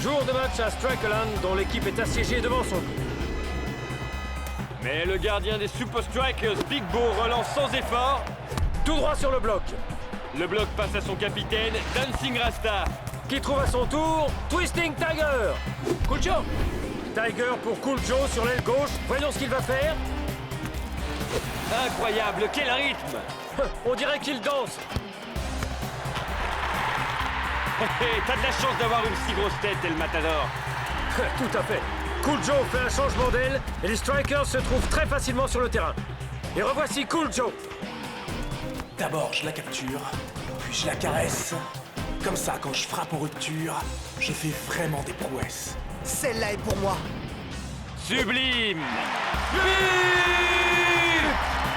Jour de match à Strikeland, dont l'équipe est assiégée devant son but. Mais le gardien des Super Strikers, Big Bo, relance sans effort. Tout droit sur le bloc. Le bloc passe à son capitaine, Dancing Rasta. Qui trouve à son tour Twisting Tiger. Cool Joe. Tiger pour Cool Joe sur l'aile gauche. Voyons ce qu'il va faire. Incroyable, quel rythme! On dirait qu'il danse. T'as de la chance d'avoir une si grosse tête, El Matador. Tout à fait. Cool Joe fait un changement d'aile et les Strikers se trouvent très facilement sur le terrain. Et revoici Cool Joe. D'abord, je la capture, puis je la caresse. Comme ça, quand je frappe en rupture, je fais vraiment des prouesses. Celle-là est pour moi. Sublime!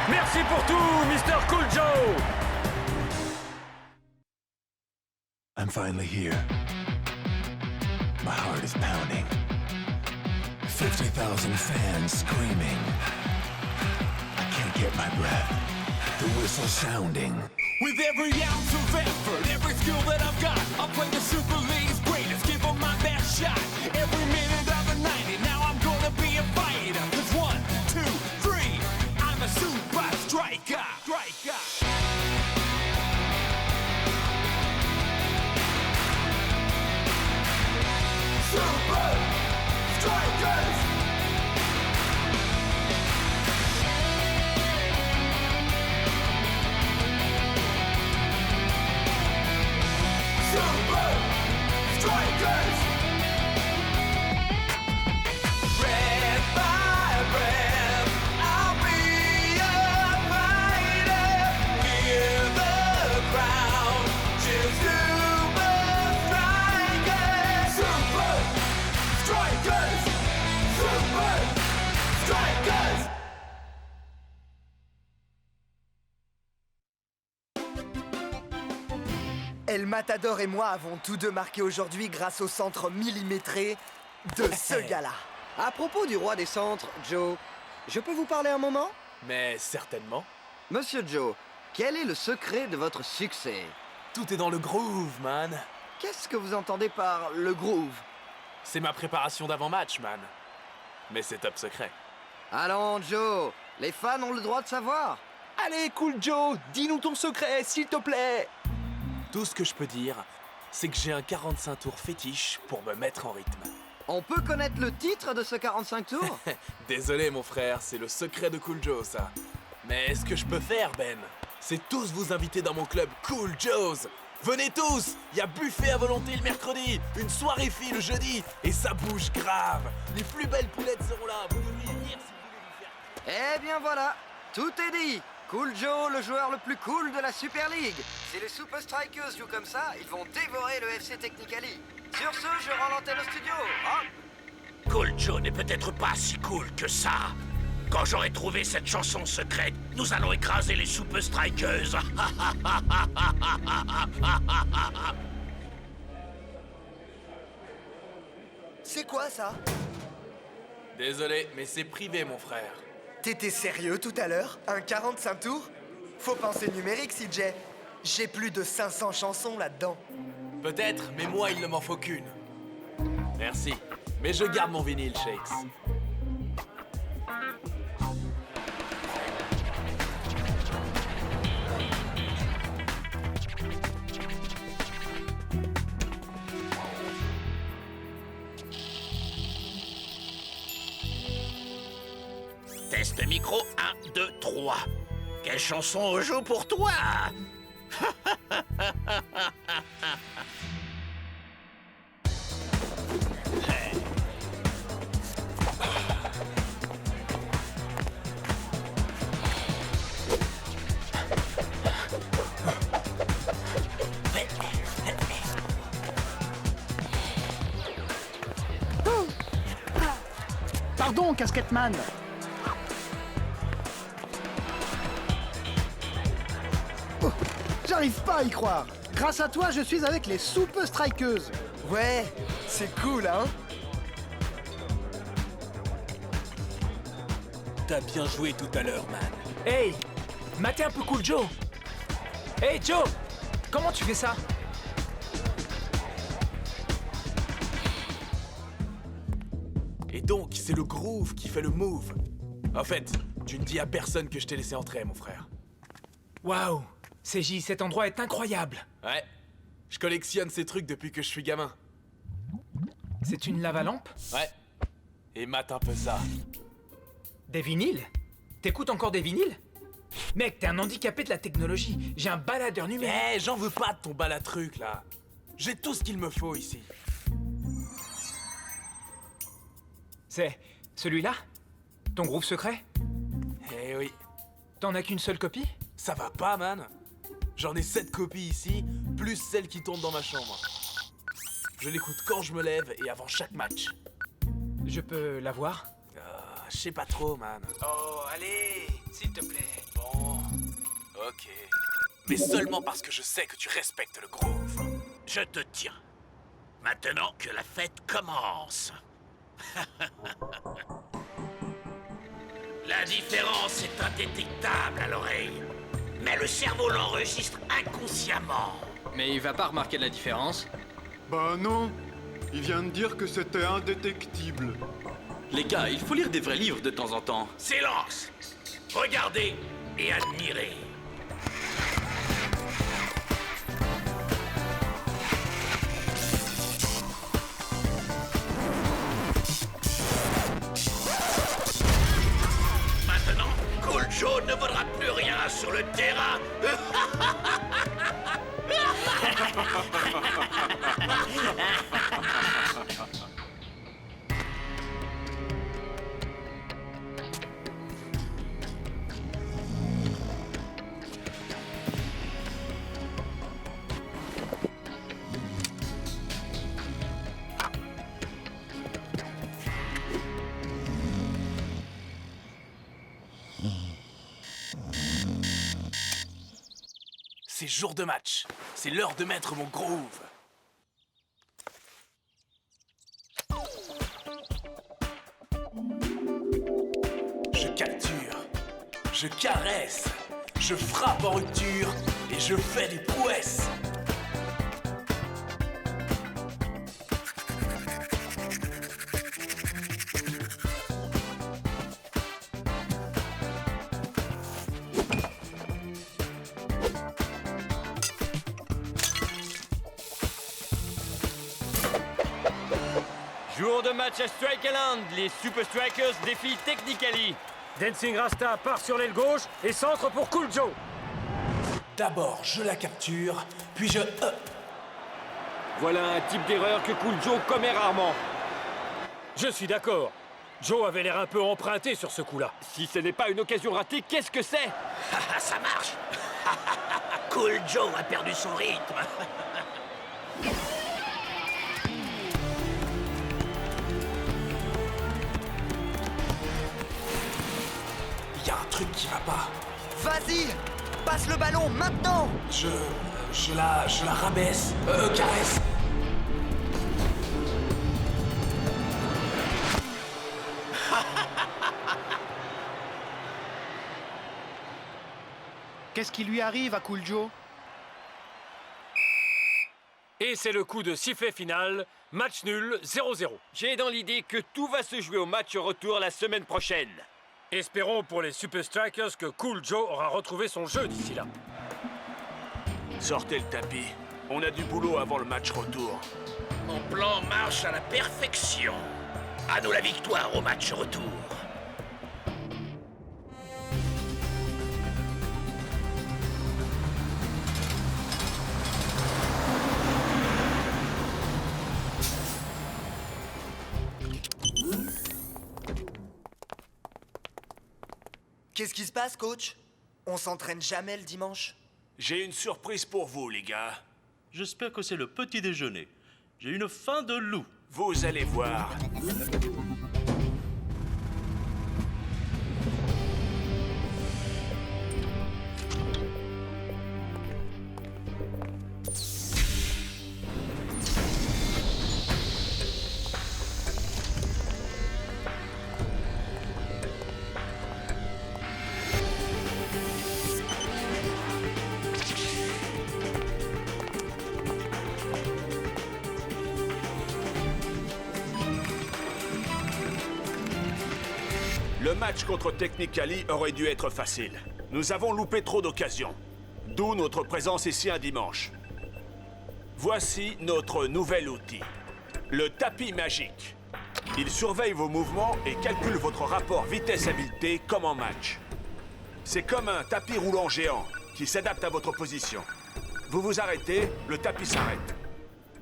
Merci pour tout, Mr. Cool Joe. I'm finally here. My heart is pounding. 50,000 fans screaming. I can't get my breath. The whistle sounding. With every ounce of effort, every skill that I've got, I'll play the Super League's greatest, give them my best shot. Every minute of the 90, now I'm gonna be a fighter. 'Cause 1, 2, 3, I'm a super striker. Super Strikers! Super Strikers! Breath by breath, I'll be a fighter. Hear the crowd cheer Super Strikers! Super Strikers! Super Strikers! El Matador et moi avons tous deux marqué aujourd'hui grâce au centre millimétré de ce gars-là. À propos du roi des centres, Joe, je peux vous parler un moment? Mais certainement. Monsieur Joe, quel est le secret de votre succès? Tout est dans le groove, man. Qu'est-ce que vous entendez par le groove? C'est ma préparation d'avant-match, man. Mais c'est top secret. Allons, Joe, les fans ont le droit de savoir. Allez, Cool Joe, dis-nous ton secret, s'il te plaît. Tout ce que je peux dire, c'est que j'ai un 45 tours fétiche pour me mettre en rythme. On peut connaître le titre de ce 45 tours? Désolé, mon frère, c'est le secret de Cool Joe, ça. Mais ce que je peux faire, Ben, c'est tous vous inviter dans mon club Cool Joe's. Venez tous! Il y a buffet à volonté le mercredi, une soirée fille le jeudi, et ça bouge grave. Les plus belles poulettes seront là, vous devriez venir si vous voulez vous faire... Eh bien voilà, tout est dit. Cool Joe, le joueur le plus cool de la Super League. Si les Super Strikers jouent comme ça, ils vont dévorer le FC Technicali. Sur ce, je rends l'antenne au studio. Cool Joe n'est peut-être pas si cool que ça. Quand j'aurai trouvé cette chanson secrète, nous allons écraser les Super Strikers. C'est quoi ça? Désolé, mais c'est privé, mon frère. T'étais sérieux tout à l'heure? Un 45 tours? Faut penser numérique, CJ. J'ai plus de 500 chansons là-dedans. Peut-être, mais moi, il ne m'en faut qu'une. Merci, mais je garde mon vinyle, Shakes. Test micro 1, 2, 3. Quelle chanson on joue pour toi? Pardon, Casquette-Man. Oh, j'arrive pas à y croire. Grâce à toi, je suis avec les Super Strikers. Ouais, c'est cool, hein? T'as bien joué tout à l'heure, man. Hey, matez un peu Cool Joe. Hey Joe, comment tu fais ça? Et donc, c'est le groove qui fait le move. En fait, tu ne dis à personne que je t'ai laissé entrer, mon frère. Waouh! CJ, cet endroit est incroyable! Ouais, je collectionne ces trucs depuis que je suis gamin. C'est une lave-lampe? Ouais, et mate un peu ça. Des vinyles? T'écoutes encore des vinyles? Mec, t'es un handicapé de la technologie. J'ai un baladeur numérique. Eh, j'en veux pas de ton balatruc, là. J'ai tout ce qu'il me faut ici. C'est celui-là? Ton groove secret? Eh oui. T'en as qu'une seule copie? Ça va pas, man. J'en ai 7 copies ici, plus celle qui tourne dans ma chambre. Je l'écoute quand je me lève et avant chaque match. Je peux la voir? Je sais pas trop, man. Oh, allez, s'il te plaît. Bon, ok. Mais seulement parce que je sais que tu respectes le groove. Je te tiens. Maintenant que la fête commence. La différence est indétectable à l'oreille, mais le cerveau l'enregistre inconsciemment. Mais il va pas remarquer la différence. Bah non, il vient de dire que c'était indétectible. Les gars, il faut lire des vrais livres de temps en temps. Silence! Regardez et admirez. Maintenant, Cool Joe ne vaudra plus rien sur le terrain. C'est jour de match. C'est l'heure de mettre mon groove. Je capture, je caresse, je frappe en rupture et je fais des prouesses. Jour de match à Strike Island, les Super Strikers défient Technically. Dancing Rasta part sur l'aile gauche et centre pour Cool Joe. D'abord, je la capture, puis je... Voilà un type d'erreur que Cool Joe commet rarement. Je suis d'accord. Joe avait l'air un peu emprunté sur ce coup-là. Si ce n'est pas une occasion ratée, qu'est-ce que c'est? Ça marche. Cool Joe a perdu son rythme. Il y a un truc qui va pas. Vas-y, passe le ballon maintenant. Je la rabaisse, caresse. Qu'est-ce qui lui arrive à Cool Joe? Et c'est le coup de sifflet final. Match nul, 0-0. J'ai dans l'idée que tout va se jouer au match retour la semaine prochaine. Espérons pour les Super Strikers que Cool Joe aura retrouvé son jeu d'ici là. Sortez le tapis. On a du boulot avant le match retour. Mon plan marche à la perfection. À nous la victoire au match retour. Qu'est-ce qui se passe, coach? On s'entraîne jamais le dimanche? J'ai une surprise pour vous, les gars. J'espère que c'est le petit déjeuner. J'ai une faim de loup. Vous allez voir. Le match contre Technicali aurait dû être facile. Nous avons loupé trop d'occasions. D'où notre présence ici un dimanche. Voici notre nouvel outil. Le tapis magique. Il surveille vos mouvements et calcule votre rapport vitesse-habileté comme en match. C'est comme un tapis roulant géant qui s'adapte à votre position. Vous vous arrêtez, le tapis s'arrête.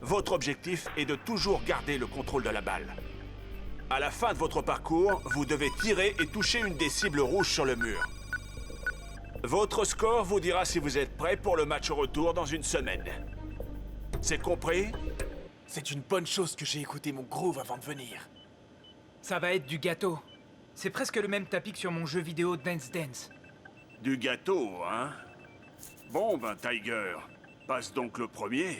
Votre objectif est de toujours garder le contrôle de la balle. À la fin de votre parcours, vous devez tirer et toucher une des cibles rouges sur le mur. Votre score vous dira si vous êtes prêt pour le match retour dans une semaine. C'est compris? C'est une bonne chose que j'ai écouté mon groove avant de venir. Ça va être du gâteau. C'est presque le même tapis que sur mon jeu vidéo Dance Dance. Du gâteau, hein? Bon, ben Tiger, passe donc le premier.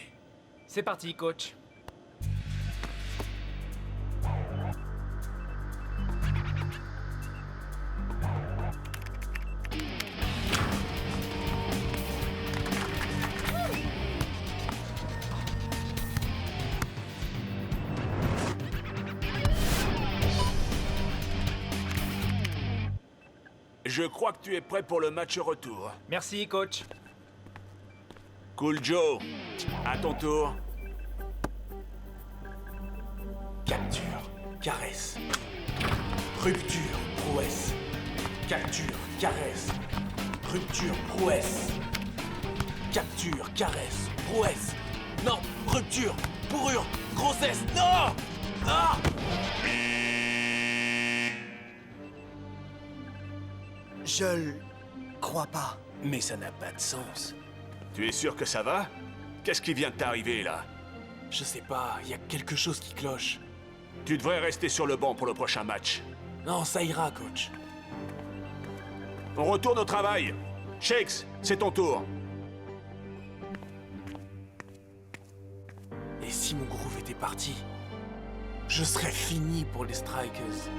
C'est parti, coach. Je crois que tu es prêt pour le match retour. Merci, coach. Cool Joe, à ton tour. Capture, caresse. Rupture, prouesse. Capture, caresse. Rupture, prouesse. Capture, caresse, prouesse. Non, rupture, bourrure, grossesse, non! Ah! Je le crois pas. Mais ça n'a pas de sens. Tu es sûr que ça va? Qu'est-ce qui vient de t'arriver, là? Je sais pas, il y a quelque chose qui cloche. Tu devrais rester sur le banc pour le prochain match. Non, ça ira, coach. On retourne au travail. Shakes, c'est ton tour. Et si mon groove était parti? Je serais fini pour les Strikers.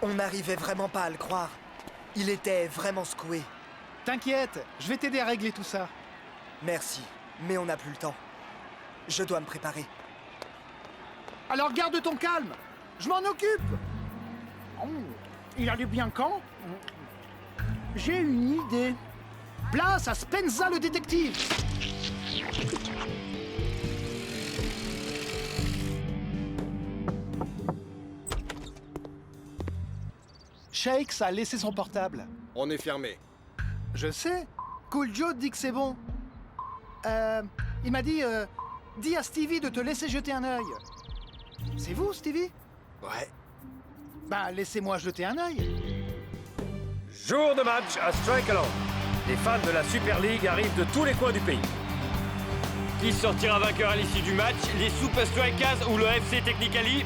On n'arrivait vraiment pas à le croire. Il était vraiment secoué. T'inquiète, je vais t'aider à régler tout ça. Merci, mais on n'a plus le temps. Je dois me préparer. Alors garde ton calme, je m'en occupe. Oh, il allait bien quand? J'ai une idée. Place à Spenza le détective. Shakes a laissé son portable. On est fermé. Je sais. Cool Joe dit que c'est bon. Il m'a dit... dis à Stevie de te laisser jeter un œil. C'est vous, Stevie? Ouais. Bah, laissez-moi jeter un œil. Jour de match à Strikeland. Les fans de la Super League arrivent de tous les coins du pays. Qui sortira vainqueur à l'issue du match? Les Super Strikers ou le FC Technicali?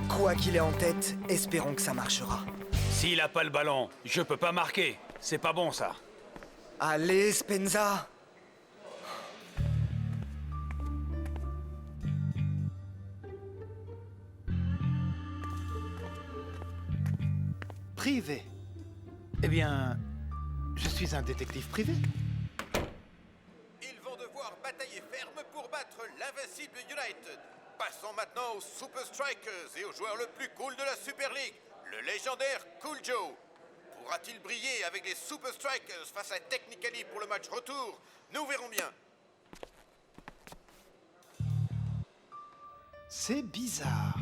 Quoi qu'il ait en tête, espérons que ça marchera. S'il a pas le ballon, je peux pas marquer. C'est pas bon, ça. Allez, Spenza! Privé. Eh bien, je suis un détective privé. Ils vont devoir batailler ferme pour battre l'invincible United. Passons maintenant aux Super Strikers et au joueur le plus cool de la Super League, le légendaire Cool Joe. Pourra-t-il briller avec les Super Strikers face à Technicali pour le match retour? Nous verrons bien. C'est bizarre.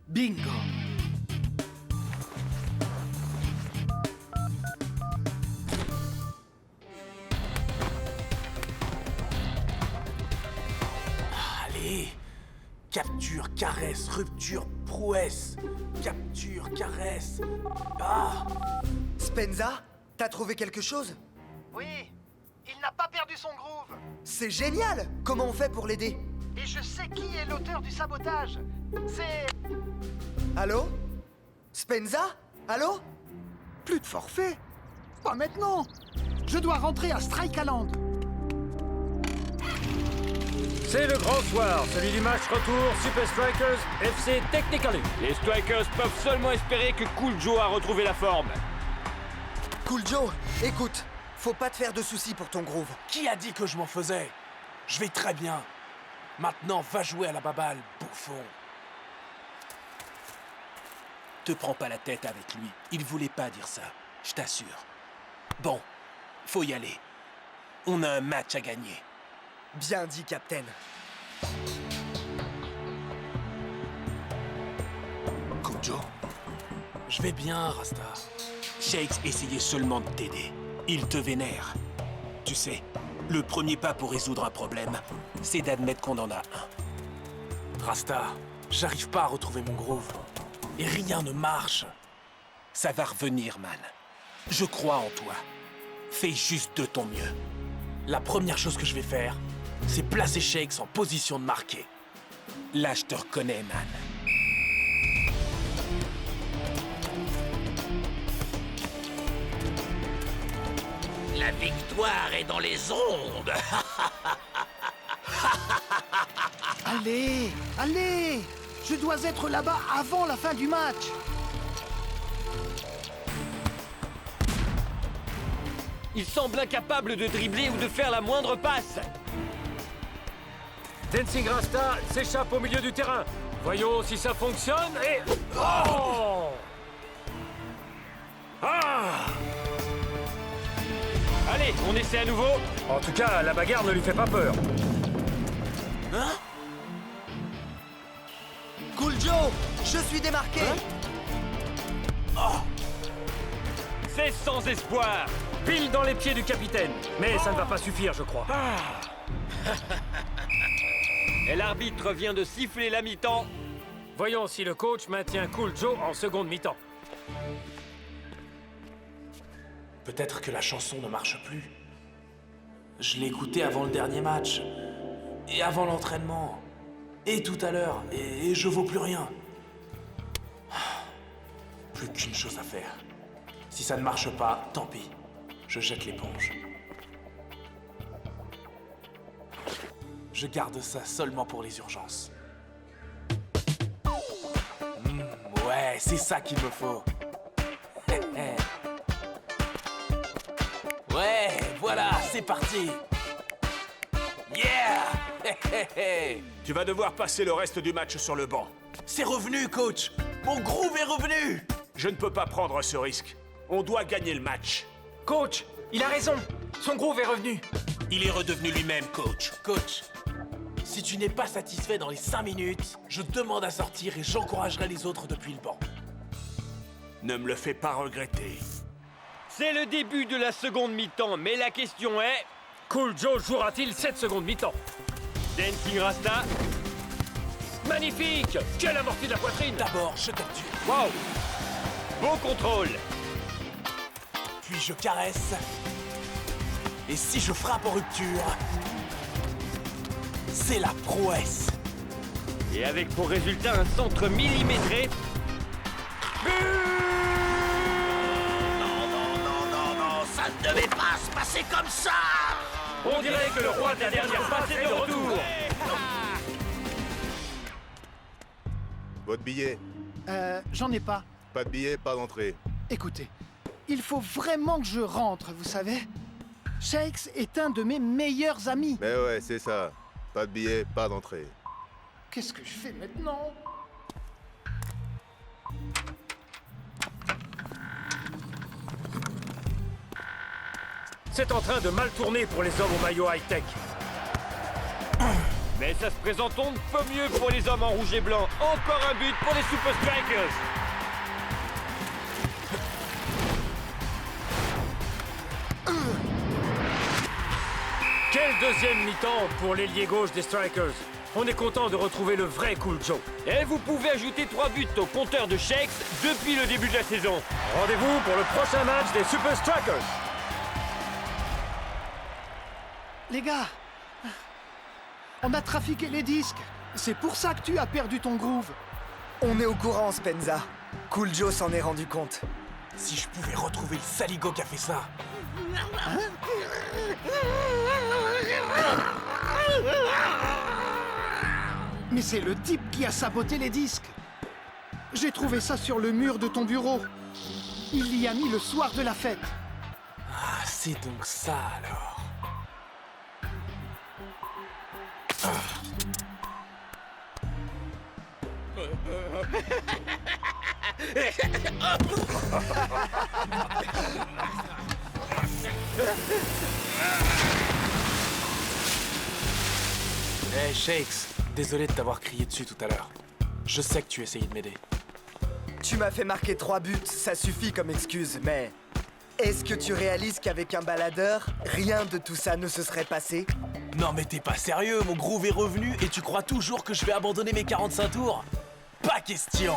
Bingo! Allez! Capture, caresse, rupture, prouesse. Capture, caresse. Ah! Spenza, t'as trouvé quelque chose? Oui, il n'a pas perdu son groove. C'est génial! Comment on fait pour l'aider? Et je sais qui est l'auteur du sabotage. C'est... Allô? Spenza? Allô? Plus de forfait. Pas maintenant. Je dois rentrer à Strike Island. C'est le grand soir, celui du match retour Super Strikers FC Technical League. Les Strikers peuvent seulement espérer que Cool Joe a retrouvé la forme. Cool Joe, écoute, faut pas te faire de soucis pour ton groove. Qui a dit que je m'en faisais? Je vais très bien. Maintenant, va jouer à la baballe, bouffon. Te prends pas la tête avec lui. Il voulait pas dire ça, je t'assure. Bon, faut y aller. On a un match à gagner. Bien dit, Captain. Cool Joe. Je vais bien, Rasta. Shakes essayait seulement de t'aider. Il te vénère. Tu sais, le premier pas pour résoudre un problème, c'est d'admettre qu'on en a un. Rasta, j'arrive pas à retrouver mon groove. Et rien ne marche. Ça va revenir, man. Je crois en toi. Fais juste de ton mieux. La première chose que je vais faire, c'est placer Shakes en position de marquer. Là, je te reconnais, man. La victoire est dans les ondes. Allez, allez! Je dois être là-bas avant la fin du match. Il semble incapable de dribbler ou de faire la moindre passe. Dancing Rasta s'échappe au milieu du terrain. Voyons si ça fonctionne et... Oh! Ah! Allez, on essaie à nouveau. En tout cas, la bagarre ne lui fait pas peur. Hein? Cool Joe, je suis démarqué. Oh! C'est sans espoir. Pile dans les pieds du capitaine. Mais ça ne va pas suffire, je crois. Et l'arbitre vient de siffler la mi-temps. Voyons si le coach maintient Cool Joe en seconde mi-temps. Peut-être que la chanson ne marche plus. Je l'ai écoutée avant le dernier match. Et avant l'entraînement. Et tout à l'heure. Et je vaux plus rien. Plus qu'une chose à faire. Si ça ne marche pas, tant pis. Je jette l'éponge. Je garde ça seulement pour les urgences. Ouais, c'est ça qu'il me faut. Ouais, voilà, c'est parti. Yeah. Tu vas devoir passer le reste du match sur le banc. C'est revenu, coach. Mon groove est revenu. Je ne peux pas prendre ce risque. On doit gagner le match. Coach, il a raison. Son groove est revenu. Il est redevenu lui-même, coach. Coach, si tu n'es pas satisfait dans les 5 minutes, je demande à sortir et j'encouragerai les autres depuis le banc. Ne me le fais pas regretter. C'est le début de la seconde mi-temps, mais la question est... Cool Joe jouera-t-il cette seconde mi-temps? Dancing Rasta. Magnifique! Quelle amortie de la poitrine! D'abord, je capture. Wow! Beau contrôle. Puis je caresse. Et si je frappe en rupture, c'est la prouesse. Et avec pour résultat un centre millimétré. Non, ça ne devait pas se passer comme ça. On dirait que le roi de la dernière passe est de retour. Votre billet? J'en ai pas. Pas de billet, pas d'entrée. Écoutez, il faut vraiment que je rentre, vous savez. Shakes est un de mes meilleurs amis. Mais ouais, c'est ça. Pas de billet, pas d'entrée. Qu'est-ce que je fais maintenant? C'est en train de mal tourner pour les hommes au maillot high-tech. Mais ça se présente on ne peut mieux pour les hommes en rouge et blanc. Encore un but pour les Super Strikers. Quel deuxième mi-temps pour l'ailier gauche des Strikers. On est content de retrouver le vrai Cool Joe. Et vous pouvez ajouter 3 buts au compteur de Shakes depuis le début de la saison. Rendez-vous pour le prochain match des Super Strikers. Les gars, on a trafiqué les disques. C'est pour ça que tu as perdu ton groove. On est au courant, Spenza. Cool Joe s'en est rendu compte. Si je pouvais retrouver le saligo qui a fait ça. Mais c'est le type qui a saboté les disques. J'ai trouvé ça sur le mur de ton bureau. Il l'y a mis le soir de la fête. Ah, c'est donc ça alors. Hey Shakes, désolé de t'avoir crié dessus tout à l'heure. Je sais que tu essayais de m'aider. Tu m'as fait marquer 3 buts, ça suffit comme excuse, mais... Est-ce que tu réalises qu'avec un baladeur, rien de tout ça ne se serait passé? Non mais t'es pas sérieux, mon groove est revenu et tu crois toujours que je vais abandonner mes 45 tours? Pas question.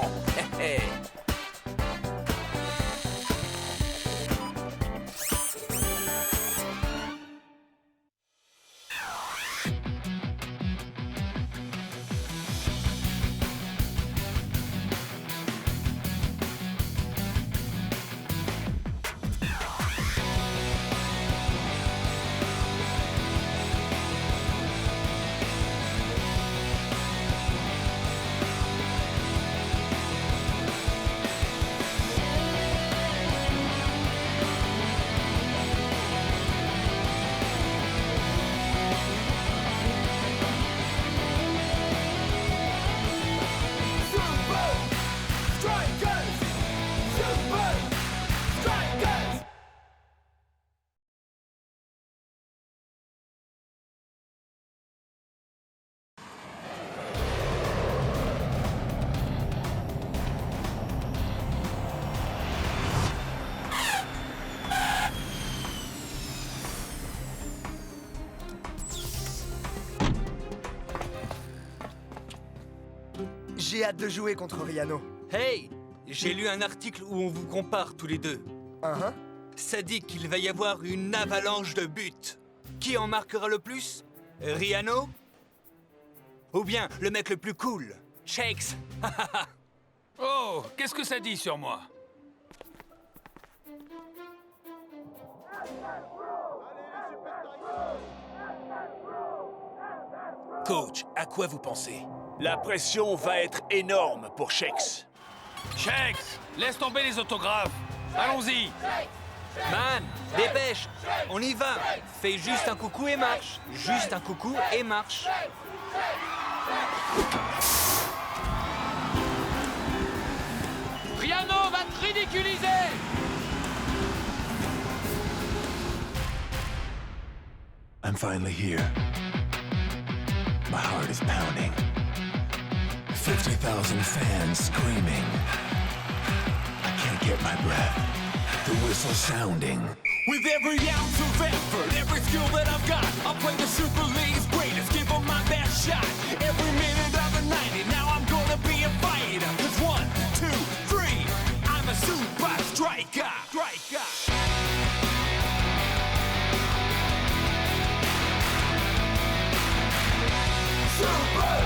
J'ai hâte de jouer contre Riano. Hey! J'ai lu un article où on vous compare tous les deux. Ça dit qu'il va y avoir une avalanche de buts. Qui en marquera le plus? Riano? Ou bien le mec le plus cool? Shakes? Oh, qu'est-ce que ça dit sur moi? Coach, à quoi vous pensez? La pression va être énorme pour Shakes. Shakes, laisse tomber les autographes. Allons-y. Man, dépêche. On y va. Fais juste un coucou et marche. Juste un coucou et marche. Riano va te ridiculiser. I'm finally here. My heart is pounding. 50,000 fans screaming. I can't get my breath. The whistle sounding. With every ounce of effort, every skill that I've got, I'll play the Super League's greatest, give them my best shot. Every minute of the 90, now I'm gonna be a fighter. 'Cause 1, 2, 3, I'm a super striker. Super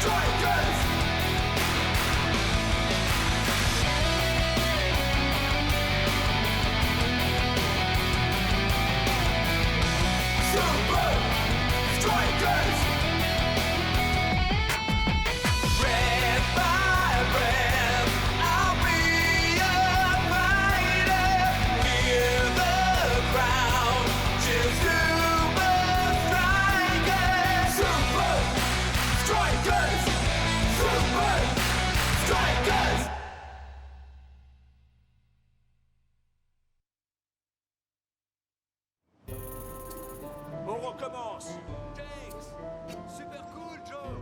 Strikers! Super Strikers! Breath by breath, I'll be a fighter. Hear the crowd, cheer Super Strikers! Super Strikers! Super Strikers! On recommence. Super cool, Joe.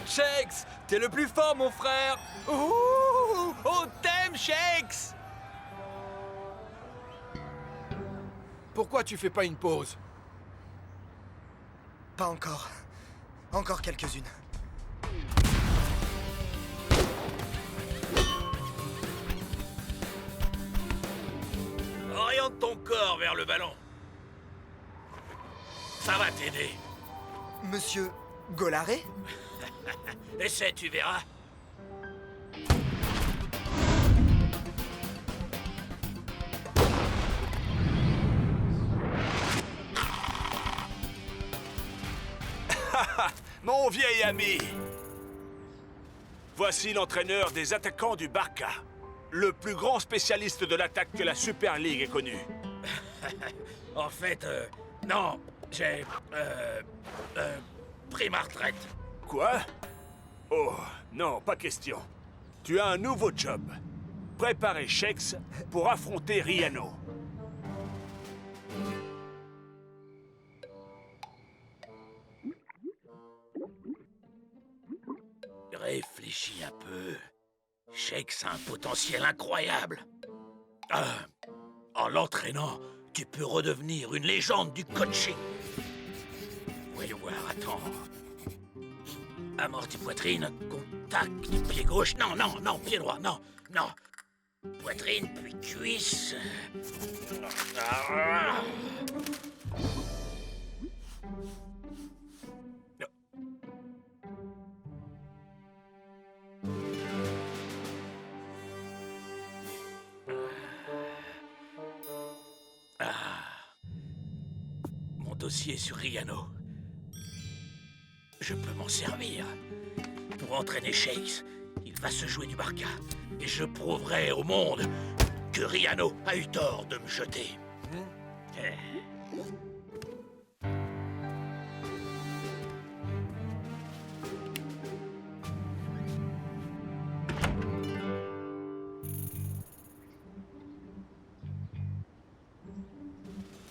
Shakes, t'es le plus fort, mon frère. Ouh, on t'aime, Shakes. pourquoi tu fais pas une pause? Pas encore. Encore quelques-unes. Oriente ton corps vers le ballon. Ça va t'aider. Monsieur Golaré? Essaie, tu verras. Mon vieil ami! Voici l'entraîneur des attaquants du Barca. Le plus grand spécialiste de l'attaque que la Super League ait connu. En fait, non, j'ai... pris ma retraite. Quoi? Oh, non, pas question. Tu as un nouveau job. Préparer Shakes pour affronter Riano. Réfléchis un peu. Shakes a un potentiel incroyable. En l'entraînant, tu peux redevenir une légende du coaching. Voyons voir, attends. Amorti poitrine, contact du pied gauche. Non, non, non, pied droit, non, non. Poitrine, puis cuisse. Mon dossier sur Riano. Je peux m'en servir. Pour entraîner Shakes, il va se jouer du Barca. Et je prouverai au monde que Riano a eu tort de me jeter.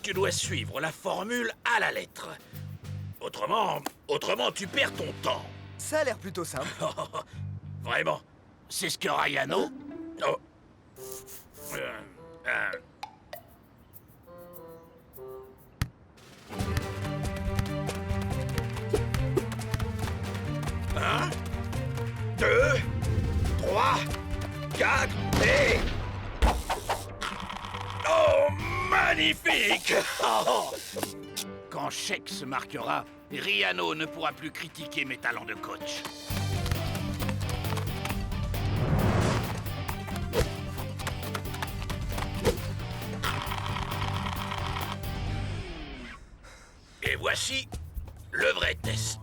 Tu dois suivre la formule à la lettre. Autrement, tu perds ton temps. Ça a l'air plutôt simple. Vraiment? C'est ce que Riano... Oh. Un, 2, 3, 4 et... Oh, magnifique! Oh. Quand Shakes se marquera, Riano ne pourra plus critiquer mes talents de coach. Et voici le vrai test.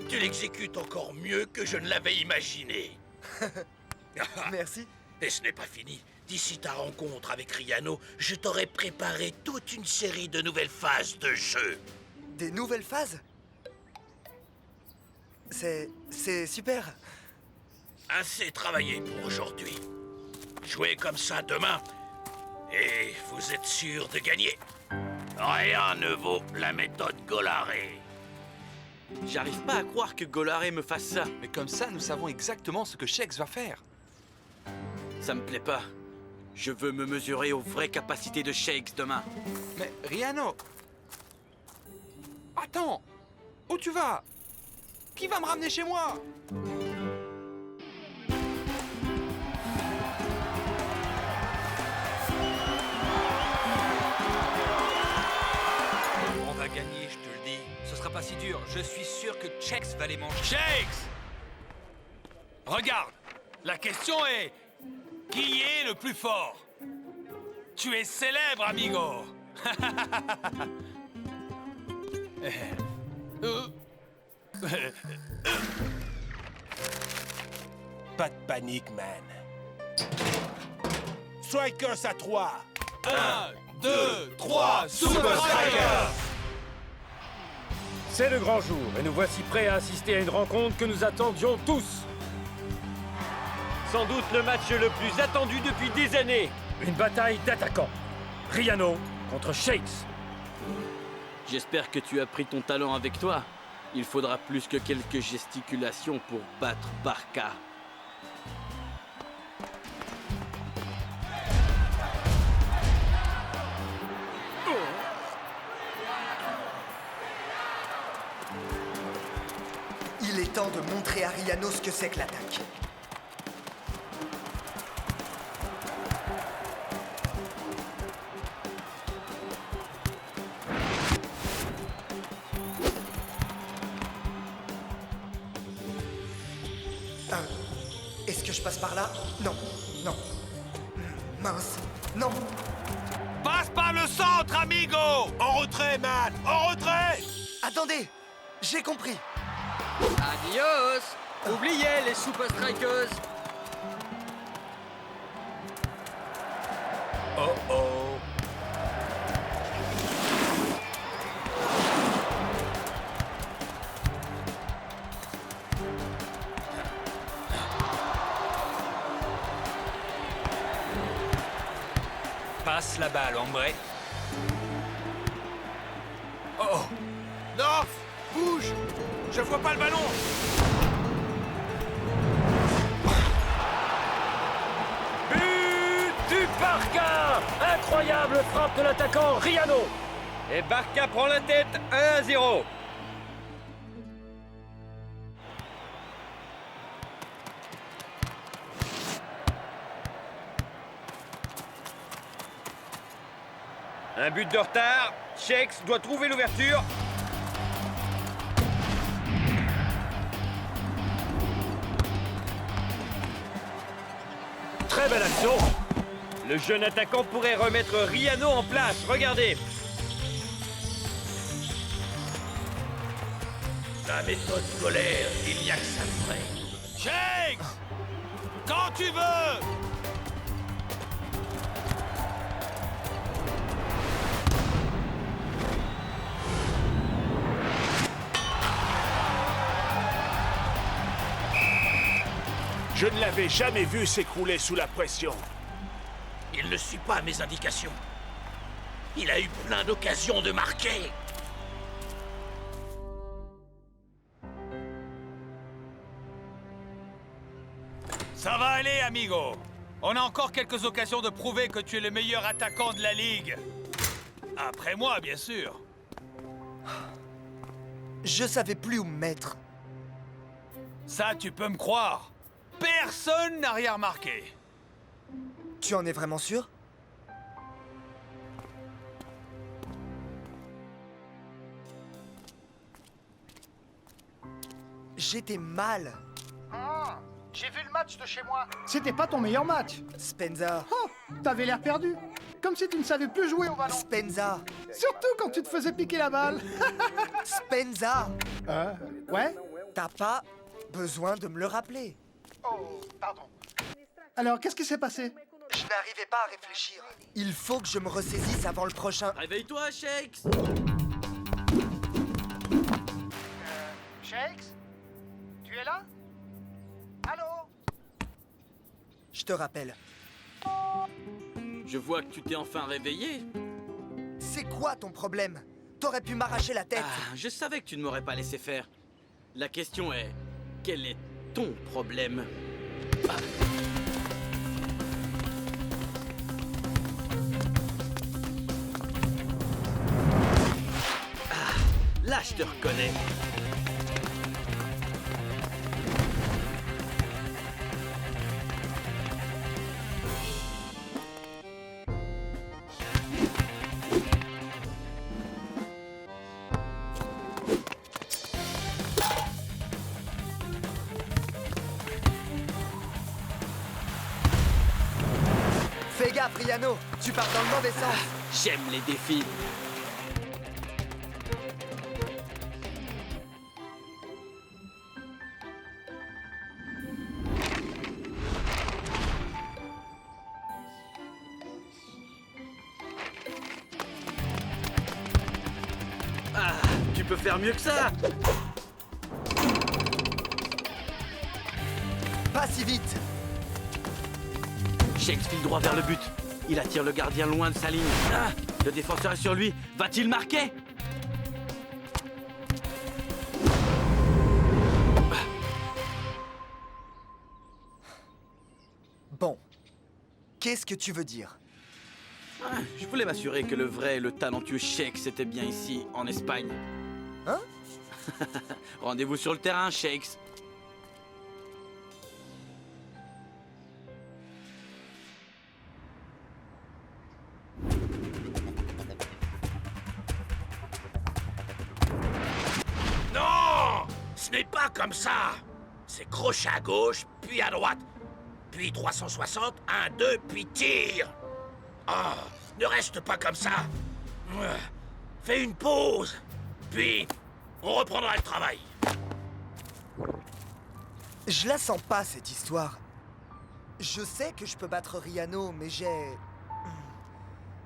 Tu l'exécutes encore mieux que je ne l'avais imaginé. Merci. Et ce n'est pas fini. D'ici ta rencontre avec Riano, je t'aurai préparé toute une série de nouvelles phases de jeu. Des nouvelles phases? C'est super. Assez travaillé pour aujourd'hui. Jouez comme ça demain, et vous êtes sûr de gagner. Rien ne vaut la méthode Golaré. J'arrive pas à croire que Golaré me fasse ça. Mais comme ça, nous savons exactement ce que Shakes va faire. Ça me plaît pas. Je veux me mesurer aux vraies capacités de Shakes demain. Mais Riano... Attends! Où tu vas? Qui va me ramener chez moi? On va gagner, je te le dis. Ce sera pas si dur. Je suis sûr que Shakes va les manger. Shakes! Regarde! La question est... Qui est le plus fort? Tu es célèbre, amigo! Pas de panique, man. Strikers à 3. 1, 2, 3, Super Strikers! C'est le grand jour, et nous voici prêts à assister à une rencontre que nous attendions tous. Sans doute le match le plus attendu depuis des années. Une bataille d'attaquants. Riano contre Shakes. J'espère que tu as pris ton talent avec toi. Il faudra plus que quelques gesticulations pour battre Barca. Il est temps de montrer à Riano ce que c'est que l'attaque. Est-ce que je passe par là? Non, non. Mince, non. Passe par le centre, amigo! En retrait, man! En retrait! Attendez, j'ai compris. Adios! Oubliez les Super Strikers! Oh oh! Passe la balle, hombre. Oh! North! Bouge! Je vois pas le ballon! But du Barca! Incroyable frappe de l'attaquant Riano! Et Barca prend la tête 1-0. Un but de retard. Shakes doit trouver l'ouverture. Très belle action! Le jeune attaquant pourrait remettre Riano en place. Regardez. La méthode scolaire, il n'y a que ça de vrai. Shakes! Quand tu veux! Je ne l'avais jamais vu s'écrouler sous la pression. Il ne suit pas mes indications. Il a eu plein d'occasions de marquer. Ça va aller, amigo. On a encore quelques occasions de prouver que tu es le meilleur attaquant de la ligue. Après moi, bien sûr. Je savais plus où me mettre. Ça, tu peux me croire. Personne n'a rien remarqué. Tu en es vraiment sûr? J'étais mal. J'ai vu le match de chez moi. C'était pas ton meilleur match. Spenza. Oh, t'avais l'air perdu. Comme si tu ne savais plus jouer au ballon. Spenza. Surtout quand tu te faisais piquer la balle. Spenza. Ouais? T'as pas besoin de me le rappeler. Oh, pardon. Alors, qu'est-ce qui s'est passé? Je n'arrivais pas à réfléchir. Il faut que je me ressaisisse avant le prochain. Réveille-toi, Shakes! Shakes? Tu es là? Allô? Je te rappelle. Je vois que tu t'es enfin réveillé. C'est quoi ton problème? T'aurais pu m'arracher la tête. Ah, je savais que tu ne m'aurais pas laissé faire. La question est, quel est ton problème? Ah. Là, je te reconnais. Fais gaffe, Riano. Tu pars dans le mauvais sens. J'aime les défis. Ah, tu peux faire mieux que ça. Pas si vite. Shakes file droit vers le but. Il attire le gardien loin de sa ligne. Ah, le défenseur est sur lui. Va-t-il marquer? Bon. Qu'est-ce que tu veux dire? Je voulais m'assurer que le vrai et le talentueux Shakes était bien ici, en Espagne. Hein? Rendez-vous sur le terrain, Shakes. Non! Ce n'est pas comme ça! C'est crochet à gauche, puis à droite. Puis 360, 1, 2, puis tire! Ah, ne reste pas comme ça! Fais une pause! Puis, on reprendra le travail. Je la sens pas, cette histoire. Je sais que je peux battre Riano, mais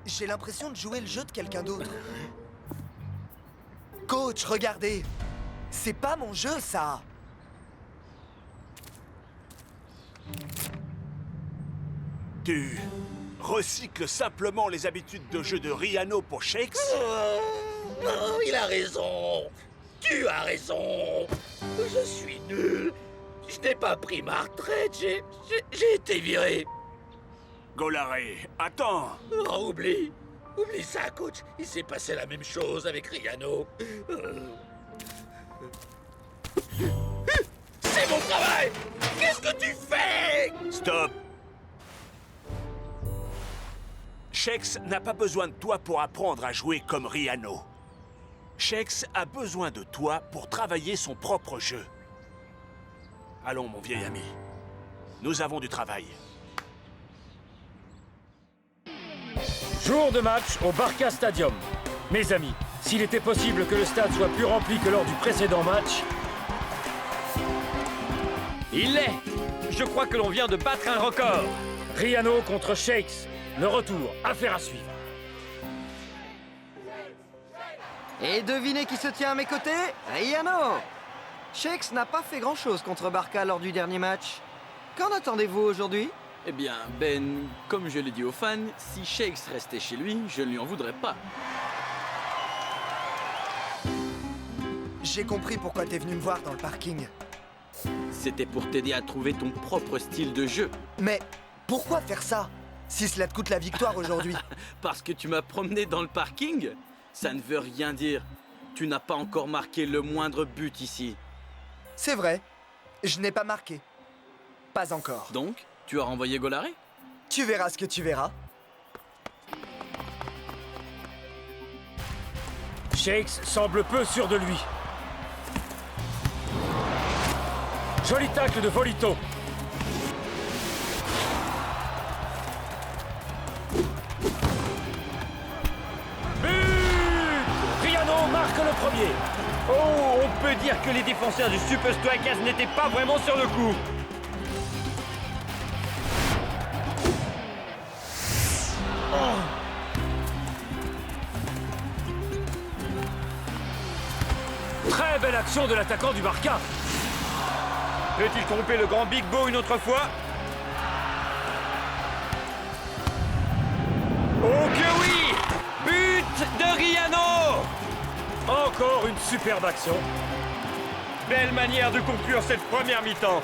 j'ai l'impression de jouer le jeu de quelqu'un d'autre. Coach, regardez! C'est pas mon jeu, ça! Tu recycles simplement les habitudes de jeu de Riano pour Shakes? Non, il a raison. Tu as raison. Je suis nul. Je n'ai pas pris ma retraite. J'ai été viré. Golaré, attends. Oh, oublie ça, coach. Il s'est passé la même chose avec Riano. C'est mon travail. Qu'est-ce que tu fais? Stop. Shakes n'a pas besoin de toi pour apprendre à jouer comme Riano. Shakes a besoin de toi pour travailler son propre jeu. Allons, mon vieil ami. Nous avons du travail. Jour de match au Barca Stadium. Mes amis, s'il était possible que le stade soit plus rempli que lors du précédent match... Il l'est! Je crois que l'on vient de battre un record. Riano contre Shakes. Le retour, affaire à suivre. Et devinez qui se tient à mes côtés? Riano! Shakes n'a pas fait grand-chose contre Barca lors du dernier match. Qu'en attendez-vous aujourd'hui? Eh bien, Ben, comme je l'ai dit aux fans, si Shakes restait chez lui, je ne lui en voudrais pas. J'ai compris pourquoi t'es venu me voir dans le parking. C'était pour t'aider à trouver ton propre style de jeu. Mais pourquoi faire ça, si cela te coûte la victoire aujourd'hui? Parce que tu m'as promené dans le parking? Ça ne veut rien dire. Tu n'as pas encore marqué le moindre but ici. C'est vrai. Je n'ai pas marqué. Pas encore. Donc, tu as renvoyé Golaré? Tu verras ce que tu verras. Shakes semble peu sûr de lui. Joli tacle de Volito. But! Riano marque le premier. Oh, on peut dire que les défenseurs du Super Strikers n'étaient pas vraiment sur le coup. Très belle action de l'attaquant du Barca. Peut-il tromper le grand Big Bo une autre fois? Oh que oui! But de Riano! Encore une superbe action. Belle manière de conclure cette première mi-temps.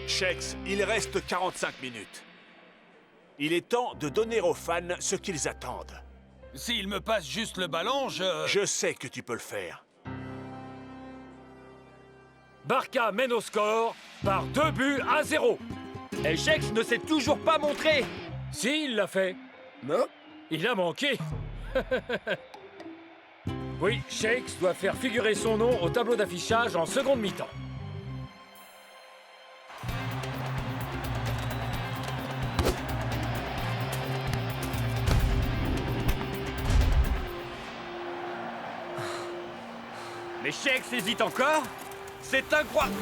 Shakes, il reste 45 minutes. Il est temps de donner aux fans ce qu'ils attendent. S'il me passe juste le ballon, Je sais que tu peux le faire. Barca mène au score par 2-0. Et Shakes ne s'est toujours pas montré. Si, il l'a fait. Non, il a manqué. Oui, Shakes doit faire figurer son nom au tableau d'affichage en seconde mi-temps. Mais Shakes hésite encore. C'est incroyable.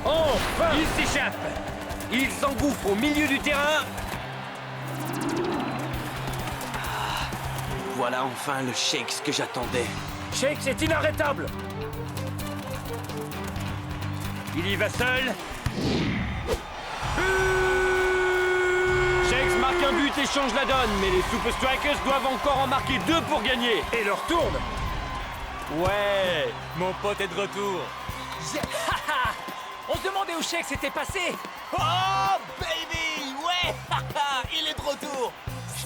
Enfin! Il s'échappe. Il s'engouffre au milieu du terrain. Voilà enfin le Shakes que j'attendais. Shakes est inarrêtable. Il y va seul. Shakes marque un but et change la donne, mais les Super Strikers doivent encore en marquer 2 pour gagner. Et leur tourne. Ouais, mon pote est de retour. On se demandait où Shakes s'était passé. Oh, baby! Ouais! Il est de retour!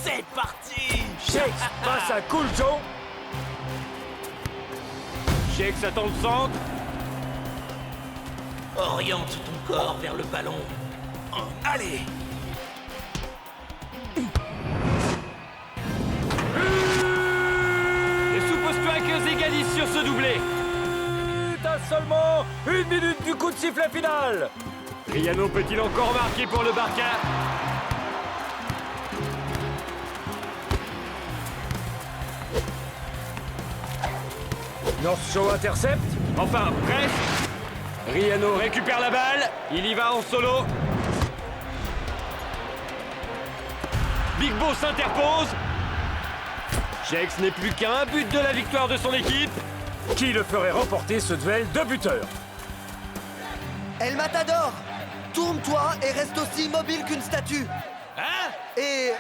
C'est parti! Shakes passe à Cool Joe. Shakes attend le centre. Oriente ton corps vers le ballon. Allez! Les Super Strikers égalisent sur ce doublé. T'as seulement 1 minute du coup de sifflet final. Riano peut-il encore marquer pour le Barca? North Show intercepte. Enfin, presque. Riano récupère la balle. Il y va en solo. Big Bo s'interpose. Shakes n'est plus qu'à un but de la victoire de son équipe. Qui le ferait remporter ce duel de buteurs? El Matador, tourne-toi et reste aussi immobile qu'une statue. Hein? Et...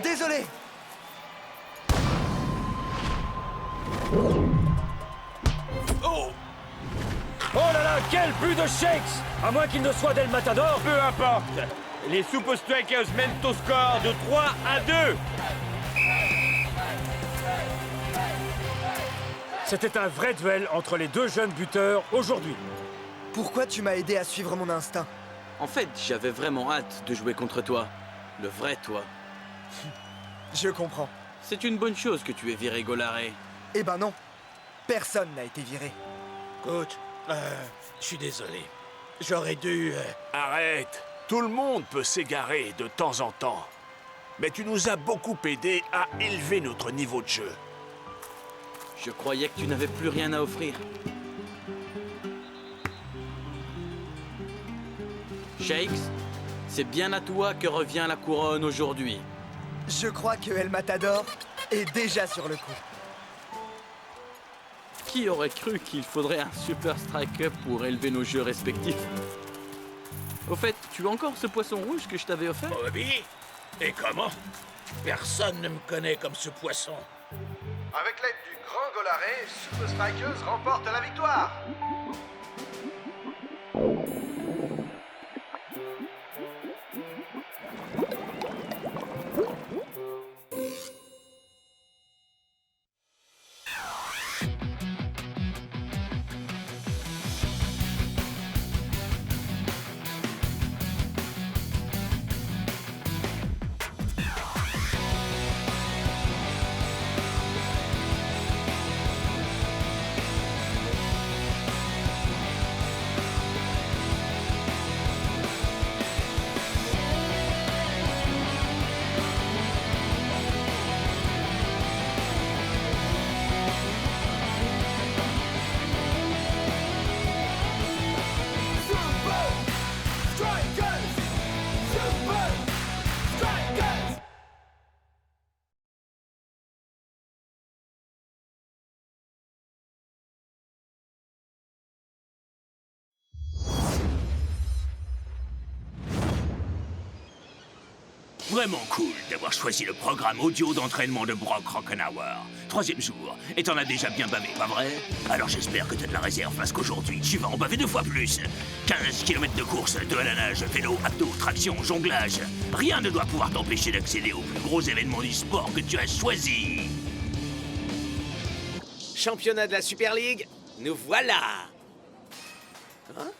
désolé. Oh là là, quel but de Shakes! À moins qu'il ne soit d'El Matador. Peu importe. Les Super Strikers mènent au score de 3-2. C'était un vrai duel entre les deux jeunes buteurs aujourd'hui. Pourquoi tu m'as aidé à suivre mon instinct? En fait, j'avais vraiment hâte de jouer contre toi. Le vrai toi. Je comprends. C'est une bonne chose que tu aies viré Golaré. Eh ben non. Personne n'a été viré. Coach, je suis désolé. J'aurais dû... Arrête. Tout le monde peut s'égarer de temps en temps. Mais tu nous as beaucoup aidé à élever notre niveau de jeu. Je croyais que tu n'avais plus rien à offrir. Shakes, c'est bien à toi que revient la couronne aujourd'hui. Je crois que El Matador est déjà sur le coup. Qui aurait cru qu'il faudrait un Super Striker pour élever nos jeux respectifs? Au fait, tu as encore ce poisson rouge que je t'avais offert? Bobby? Et comment? Personne ne me connaît comme ce poisson. Avec l'aide du grand Golaré, Super Strikers remporte la victoire. Vraiment cool d'avoir choisi le programme audio d'entraînement de Brock Rockenauer. 3e jour, et t'en as déjà bien bavé, pas vrai? Alors j'espère que t'as de la réserve parce qu'aujourd'hui, tu vas en baver 2 fois plus. 15 km de course, de à la nage, vélo, abdos, traction, jonglage. Rien ne doit pouvoir t'empêcher d'accéder au plus gros événement du sport que tu as choisi. Championnat de la Super League, nous voilà. Hein?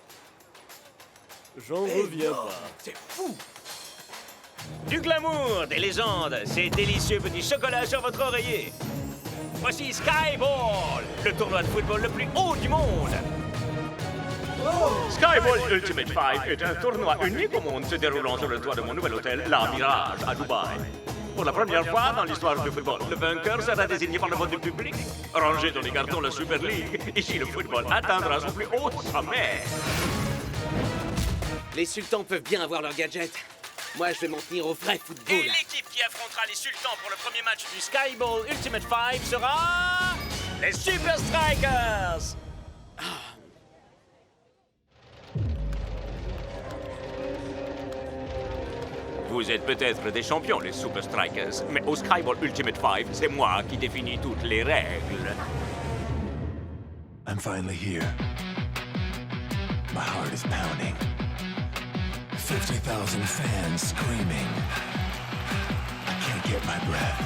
J'en reviens pas. C'est fou. Du glamour, des légendes, ces délicieux petits chocolats sur votre oreiller. Voici Skyball, le tournoi de football le plus haut du monde. Skyball Ultimate 5 est un tournoi unique au monde se déroulant sur le toit de mon nouvel hôtel, La Mirage, à Dubaï. Pour la première fois dans l'histoire du football, le vainqueur sera désigné par le vote du public. Rangé dans les cartons de la Super League, ici le football atteindra son plus haut sommet. Les sultans peuvent bien avoir leurs gadgets. Moi, je vais m'en tenir au vrai football. Et l'équipe qui affrontera les sultans pour le premier match du Skyball Ultimate 5 sera... les Super Strikers. Vous êtes peut-être des champions, les Super Strikers, mais au Skyball Ultimate 5, c'est moi qui définis toutes les règles. I'm finally here. My heart is pounding. 50,000 fans screaming. I can't get my breath.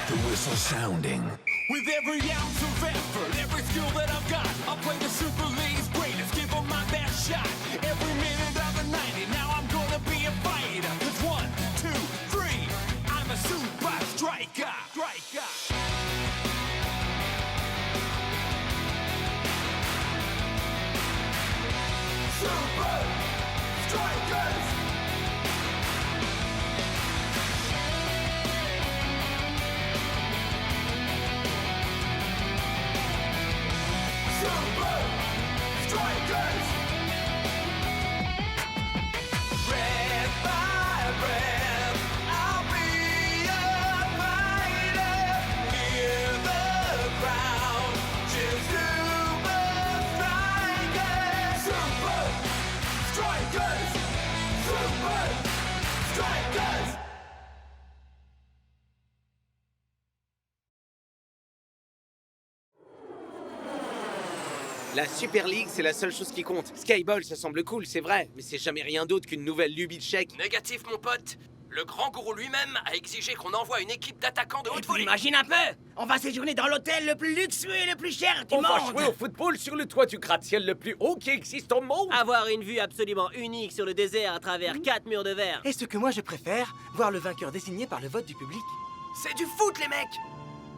The whistle sounding. With every ounce of effort, every skill that I've got, I'll play the Super League's greatest, give them my best shot. Every minute of the 90, now I'm gonna be a fighter. 'Cause 1, 2, 3, I'm a super striker. Super Strikers! Super Strikers! Breath by breath, I'll be a fighter. Hear the crowd cheer Super Strikers! Super Strikers! Super Strikers! La Super League, c'est la seule chose qui compte. Skyball, ça semble cool, c'est vrai, mais c'est jamais rien d'autre qu'une nouvelle lubie de Shake. Négatif, mon pote. Le grand gourou lui-même a exigé qu'on envoie une équipe d'attaquants de haute volée. Imagine un peu. On va séjourner dans l'hôtel le plus luxueux et le plus cher du monde. On va jouer au football sur le toit du gratte-ciel le plus haut qui existe au monde. Avoir une vue absolument unique sur le désert à travers 4 murs de verre. Et ce que moi je préfère, voir le vainqueur désigné par le vote du public. C'est du foot, les mecs.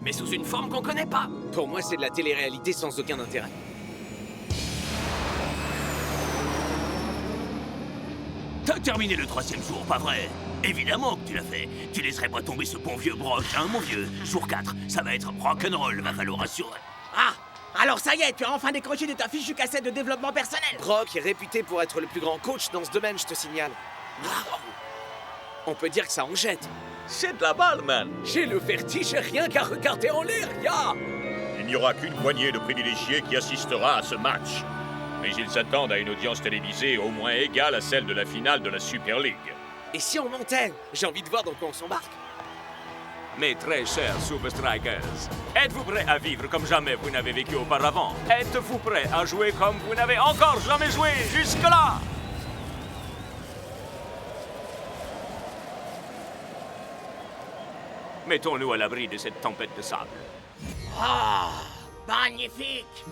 Mais sous une forme qu'on connaît pas. Pour moi, c'est de la télé-réalité sans aucun intérêt. T'as terminé le 3e jour, pas vrai? Évidemment que tu l'as fait. Tu laisserais pas tomber ce bon vieux Brock, hein, mon vieux? Jour 4, ça va être rock'n'roll, va falloir assurer. Ah, alors ça y est, tu as enfin décroché de ta fichue cassette de développement personnel. Brock est réputé pour être le plus grand coach dans ce domaine, je te signale. On peut dire que ça en jette. C'est de la balle, man. J'ai le vertige rien qu'à regarder en l'air, ya. Il n'y aura qu'une poignée de privilégiés qui assistera à ce match. Mais ils s'attendent à une audience télévisée au moins égale à celle de la finale de la Super League. Et si on montait? J'ai envie de voir dans quoi on s'embarque. Mes très chers Super Strikers, êtes-vous prêts à vivre comme jamais vous n'avez vécu auparavant? Êtes-vous prêts à jouer comme vous n'avez encore jamais joué jusque-là? Mettons-nous à l'abri de cette tempête de sable. Ah, magnifique.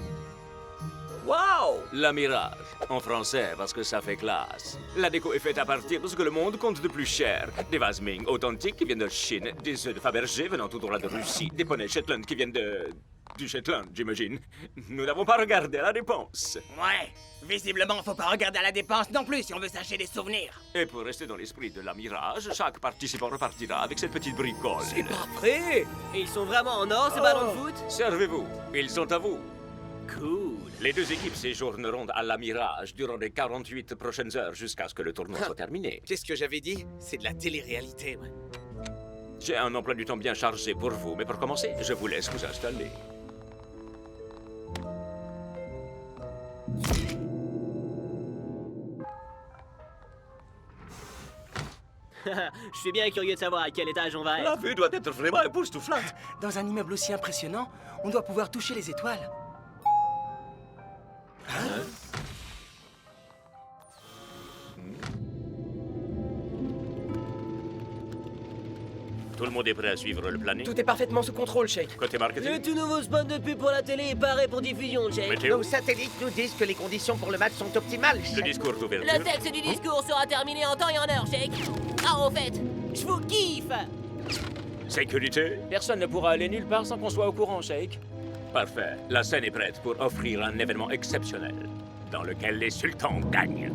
Wow! La Mirage, en français parce que ça fait classe. La déco est faite à partir de ce que le monde compte de plus cher. Des vases Ming authentiques qui viennent de Chine, des œufs de Fabergé venant tout droit de Russie, des poneys Shetland qui viennent du Shetland, j'imagine. Nous n'avons pas regardé la dépense. Ouais, visiblement faut pas regarder à la dépense non plus si on veut s'acheter des souvenirs. Et pour rester dans l'esprit de la Mirage, chaque participant repartira avec cette petite bricole. C'est pas vrai! Ils sont vraiment en or, ces ballons de foot? Servez-vous, ils sont à vous. Cool. Les deux équipes séjourneront à la Mirage durant les 48 prochaines heures jusqu'à ce que le tournoi soit terminé. Qu'est-ce que j'avais dit? C'est de la télé-réalité, ouais. J'ai un emploi du temps bien chargé pour vous, mais pour commencer, je vous laisse vous installer. Je suis bien curieux de savoir à quel étage on va être. La vue doit être vraiment époustouflante. Dans un immeuble aussi impressionnant, on doit pouvoir toucher les étoiles. Hein? Tout le monde est prêt à suivre le planning? Tout est parfaitement sous contrôle, Shake. Côté marketing? Le tout nouveau spot de pub pour la télé est paré pour diffusion, Jake. Météo? Nos satellites nous disent que les conditions pour le match sont optimales, Shake. Le discours d'ouverture? Le texte du discours sera terminé en temps et en heure, Jake. Ah, au fait, je vous kiffe. Sécurité? Personne ne pourra aller nulle part sans qu'on soit au courant, Shake. Parfait. La scène est prête pour offrir un événement exceptionnel dans lequel les sultans gagnent.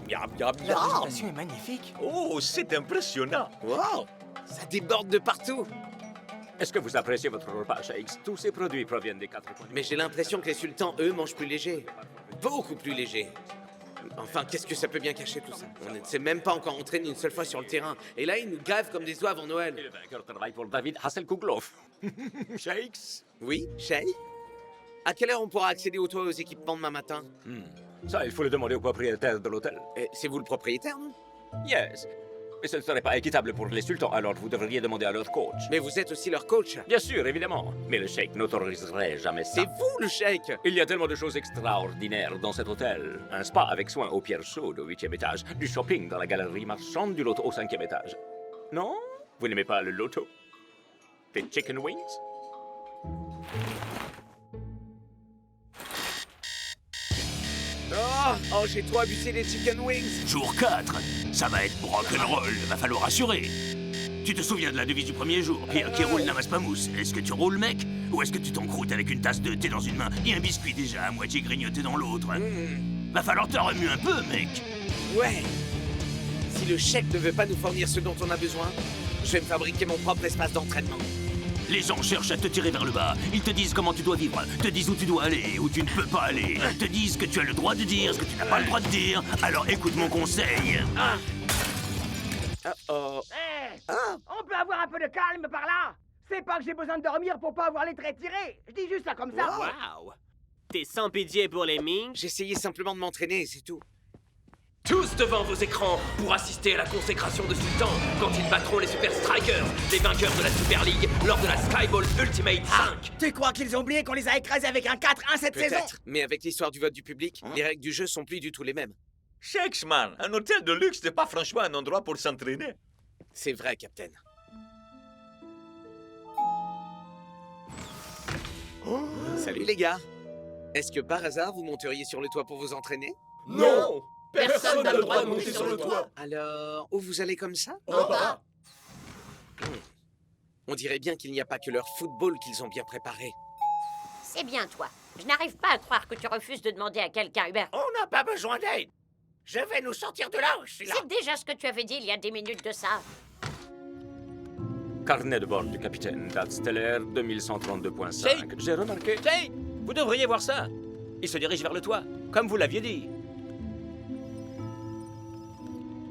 Yab, yab, La yab. présentation est magnifique. Oh, c'est impressionnant. Wow! Ça déborde de partout. Est-ce que vous appréciez votre repas, Shakes? Tous ces produits proviennent des 4 coins. Mais j'ai l'impression que les sultans, eux, mangent plus léger. Beaucoup plus léger. Enfin, qu'est-ce que ça peut bien cacher tout ça? On ne s'est même pas encore entraîné une seule fois sur le terrain. Et là, ils nous gavent comme des oies avant Noël. Et le vainqueur travaille pour David Hasselkuglov. Shakes? Oui, Shay? À quelle heure on pourra accéder au toit aux équipements demain matin? Ça, il faut le demander au propriétaire de l'hôtel. C'est vous le propriétaire, non? Yes. Mais ce ne serait pas équitable pour les sultans, alors vous devriez demander à leur coach. Mais vous êtes aussi leur coach? Bien sûr, évidemment. Mais le cheikh n'autoriserait jamais ça. C'est vous, le cheikh! Il y a tellement de choses extraordinaires dans cet hôtel. Un spa avec soins aux pierres chaudes au 8e étage. Du shopping dans la galerie marchande du loto au 5e étage. Non? Vous n'aimez pas le loto? Des chicken wings? Oh, j'ai trop abusé des chicken wings. Jour 4, ça va être rock'n'roll, va falloir assurer. Tu te souviens de la devise du premier jour, Pierre qui roule n'amasse pas mousse. Est-ce que tu roules, mec? Ou est-ce que tu t'encroutes avec une tasse de thé dans une main et un biscuit déjà à moitié grignoté dans l'autre? Va falloir te remuer un peu, mec. Ouais. Si le cheikh ne veut pas nous fournir ce dont on a besoin, je vais me fabriquer mon propre espace d'entraînement. Les gens cherchent à te tirer vers le bas. Ils te disent comment tu dois vivre, te disent où tu dois aller, où tu ne peux pas aller, te disent que tu as le droit de dire ce que tu n'as pas le droit de dire. Alors écoute mon conseil. On peut avoir un peu de calme par là. C'est pas que j'ai besoin de dormir pour pas avoir les traits tirés. Je dis juste ça comme ça. Wow. T'es sans pitié pour les Ming? J'essayais simplement de m'entraîner, c'est tout. Tous devant vos écrans pour assister à la consécration de Sultan quand ils battront les Super Strikers, les vainqueurs de la Super League, lors de la Skyball Ultimate 5. Tu crois qu'ils ont oublié qu'on les a écrasés avec un 4-1 cette saison? Peut-être, mais avec l'histoire du vote du public, les règles du jeu sont plus du tout les mêmes. Shakesman, un hôtel de luxe n'est pas franchement un endroit pour s'entraîner. C'est vrai, Captain. Salut les gars. Est-ce que par hasard vous monteriez sur le toit pour vous entraîner? Non! Personne n'a le droit de monter sur le toit. Alors, où vous allez comme ça? En bas. On dirait bien qu'il n'y a pas que leur football qu'ils ont bien préparé. C'est bien toi. Je n'arrive pas à croire que tu refuses de demander à quelqu'un, Hubert. On n'a pas besoin d'aide. Je vais nous sortir de là, je suis là. C'est déjà ce que tu avais dit il y a 10 minutes de ça. Carnet de bord du capitaine, date stellaire 2132.5. J'ai remarqué... Hey, vous devriez voir ça. Il se dirige vers le toit, comme vous l'aviez dit.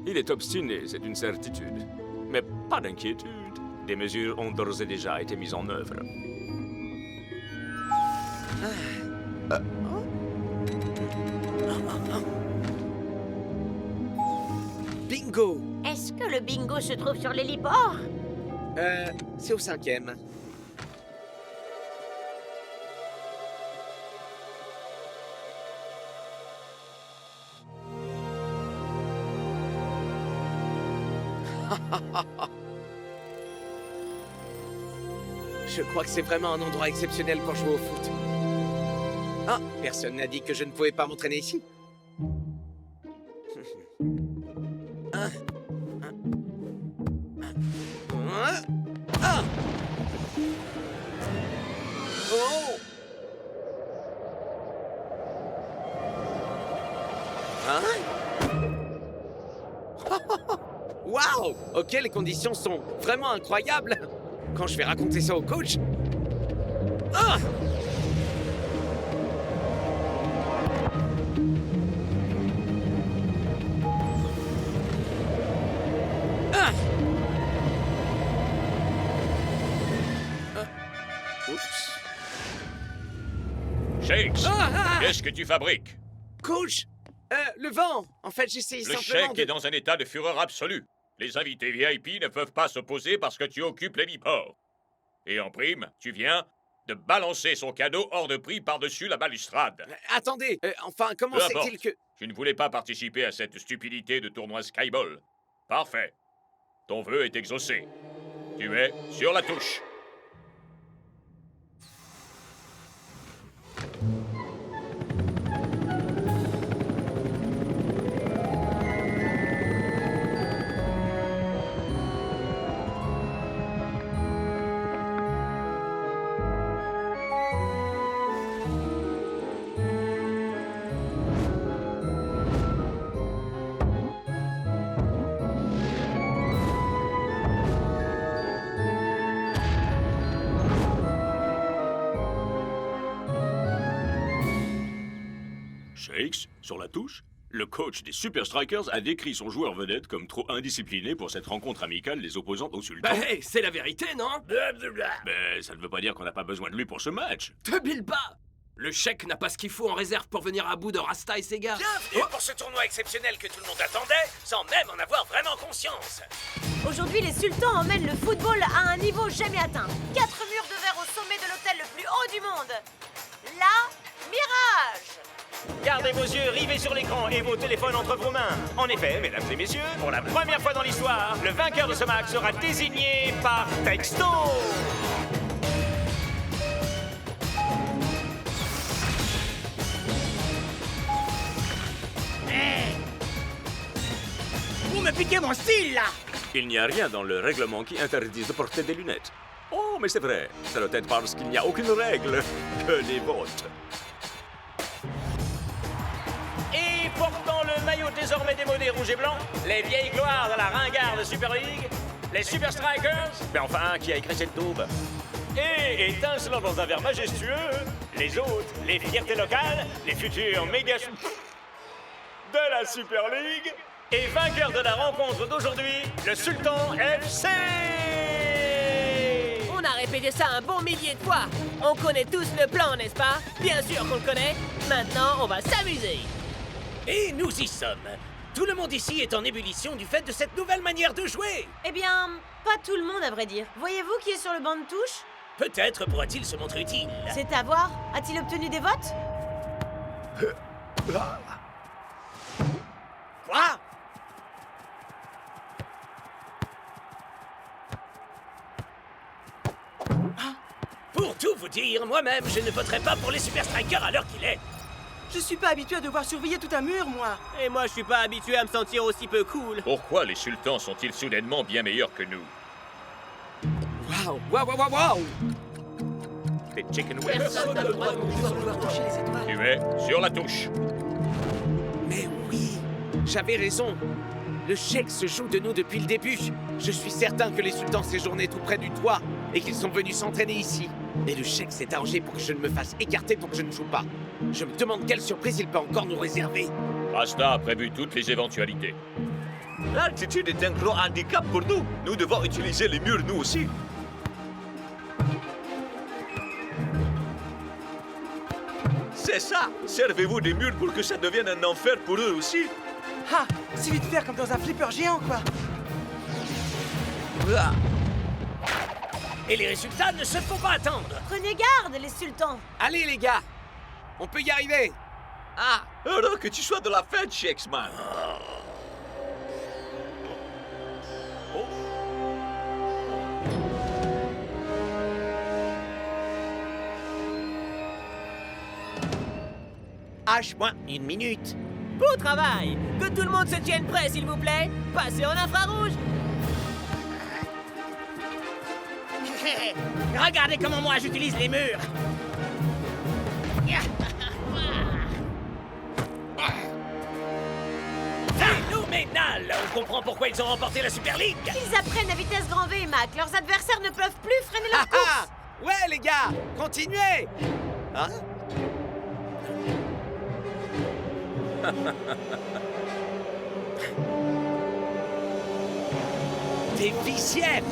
Il est obstiné, c'est une certitude. Mais pas d'inquiétude. Des mesures ont d'ores et déjà été mises en œuvre. Bingo! Est-ce que le bingo se trouve sur l'héliport? C'est au 5e. Je crois que c'est vraiment un endroit exceptionnel pour jouer au foot. Ah, personne n'a dit que je ne pouvais pas m'entraîner ici. Waouh! Ok, les conditions sont vraiment incroyables. Quand je vais raconter ça au coach... Ah! Ah! Oups. Shakes, qu'est-ce que tu fabriques? Coach! Le vent! En fait, j'essaye Le simplement cheikh est dans un état de fureur absolue. Les invités VIP ne peuvent pas s'opposer parce que tu occupes l'héliport. Et en prime, tu viens de balancer son cadeau hors de prix par-dessus la balustrade. Attendez, enfin, comment Peu c'est-il importe. que... Tu ne voulais pas participer à cette stupidité de tournoi Skyball. Parfait. Ton vœu est exaucé. Tu es sur la touche. Shakes, sur la touche, le coach des Super Strikers a décrit son joueur vedette comme trop indiscipliné pour cette rencontre amicale des opposants au sultan. Bah, hey, c'est la vérité, non? Mais ça ne veut pas dire qu'on n'a pas besoin de lui pour ce match. Te bile pas! Le Sheik n'a pas ce qu'il faut en réserve pour venir à bout de Rasta et ses gars. Bienvenue pour ce tournoi exceptionnel que tout le monde attendait, sans même en avoir vraiment conscience. Aujourd'hui, les sultans emmènent le football à un niveau jamais atteint. 4 murs de verre au sommet de l'hôtel le plus haut du monde. La Mirage. Gardez vos yeux rivés sur l'écran et vos téléphones entre vos mains. En effet, mesdames et messieurs, pour la première fois dans l'histoire, le vainqueur de ce match sera désigné par texto. Vous me piquez mon style, là! Il n'y a rien dans le règlement qui interdise de porter des lunettes. Oh, mais c'est vrai. Ça doit être parce qu'il n'y a aucune règle que les votes. Et portant le maillot désormais démodé rouge et blanc, les vieilles gloires de la ringarde Super League, les Super Strikers, mais enfin, qui a écrit cette daube? Et étincelant dans un verre majestueux, les autres, les fiertés locales, les futurs méga de la Super League, et vainqueur de la rencontre d'aujourd'hui, le Sultan FC. On a répété ça un bon millier de fois. On connaît tous le plan, n'est-ce pas? Bien sûr qu'on le connaît. Maintenant, on va s'amuser. Et nous y sommes. Tout le monde ici est en ébullition du fait de cette nouvelle manière de jouer. Eh bien, pas tout le monde à vrai dire. Voyez-vous qui est sur le banc de touche? Peut-être pourra-t-il se montrer utile. C'est à voir. A-t-il obtenu des votes? Quoi? Pour tout vous dire, moi-même, je ne voterai pas pour les Super Strikers à l'heure qu'il est. Je suis pas habitué à devoir surveiller tout un mur, moi. Et moi, je suis pas habitué à me sentir aussi peu cool. Pourquoi les sultans sont-ils soudainement bien meilleurs que nous? Waouh, waouh, waouh, waouh! Des chicken wings. Personne n'a le droit de nous sans vouloir toucher les étoiles. Tu es sur la touche. Mais oui, j'avais raison. Le Sheik se joue de nous depuis le début. Je suis certain que les sultans séjournaient tout près du toit et qu'ils sont venus s'entraîner ici. Et le Sheik s'est arrangé pour que je ne me fasse écarter pour que je ne joue pas. Je me demande quelle surprise il peut encore nous réserver. Rasta a prévu toutes les éventualités. L'altitude est un gros handicap pour nous. Nous devons utiliser les murs, nous aussi. C'est ça. Servez-vous des murs pour que ça devienne un enfer pour eux aussi. Ah, c'est vite faire comme dans un flipper géant, quoi. Et les résultats ne se font pas attendre. Prenez garde, les sultans. Allez, les gars, on peut y arriver. Ah, heureux que tu sois de la fête, Shakesman. H-1 minute. Beau travail. Que tout le monde se tienne prêt, s'il vous plaît. Passez en infrarouge. Regardez comment moi j'utilise les murs. Phénoménal. On comprend pourquoi ils ont remporté la Super League. Ils apprennent à vitesse grand V, Mac. Leurs adversaires ne peuvent plus freiner leur course. Ouais, les gars, continuez. Hein? T'es vicienne.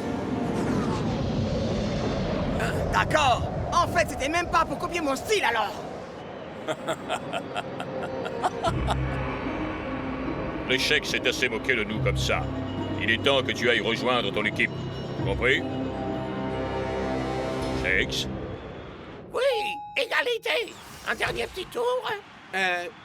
D'accord. En fait, c'était même pas pour copier mon style, alors. Le Sheik s'est assez moqué de nous comme ça. Il est temps que tu ailles rejoindre ton équipe. Compris? Shakes? Oui, égalité. Un dernier petit tour.